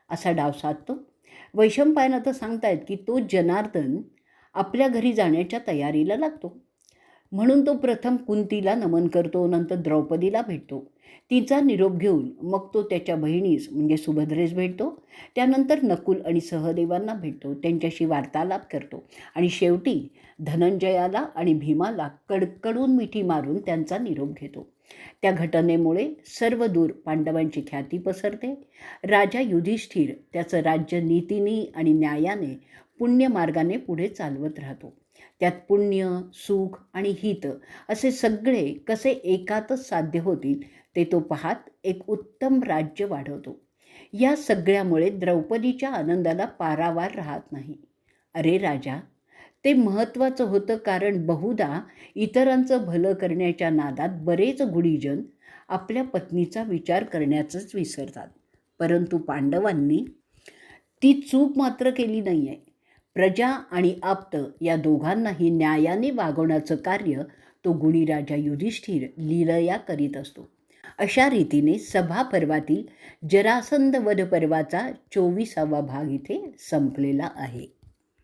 असा डाव साधतो. वैशंपायन तर सांगतायत की तो जनार्दन आपल्या घरी जाण्याच्या तयारीला लागतो. म्हणून तो प्रथम कुंतीला नमन करतो, नंतर द्रौपदीला भेटतो. तिचा निरोप घेऊन मग तो त्याच्या बहिणीस म्हणजे सुभद्रेस भेटतो. त्यानंतर नकुल आणि सहदेवांना भेटतो, त्यांच्याशी वार्तालाप करतो आणि शेवटी धनंजयाला आणि भीमाला कडकडून मिठी मारून त्यांचा निरोप घेतो. त्या घटनेमुळे सर्वदूर पांडवांची ख्याती पसरते. राजा युधिष्ठिर त्याचं राज्य नीतीने आणि न्यायाने पुण्यमार्गाने पुढे चालवत राहतो. त्यात पुण्य, सुख आणि हित असे सगळे कसे एकातच साध्य होतील ते तो पाहत एक उत्तम राज्य वाढवतो. या सगळ्यामुळे द्रौपदीच्या आनंदाला पारावार राहत नाही. अरे राजा, ते महत्त्वाचं होतं, कारण बहुधा इतरांचं भलं करण्याच्या नादात बरेच गुढीजन आपल्या पत्नीचा विचार करण्याचंच विसरतात. परंतु पांडवांनी ती चूक मात्र केली नाही आहे. प्रजा आणि आप्त या दोघांनाही न्यायाने वागवण्याचं कार्य तो गुणी राजा युधिष्ठिर लीलया करीत असतो. अशा रीतीने सभा पर्वातील जरासंध वध पर्वाचा 24वा भाग इथे संपलेला आहे.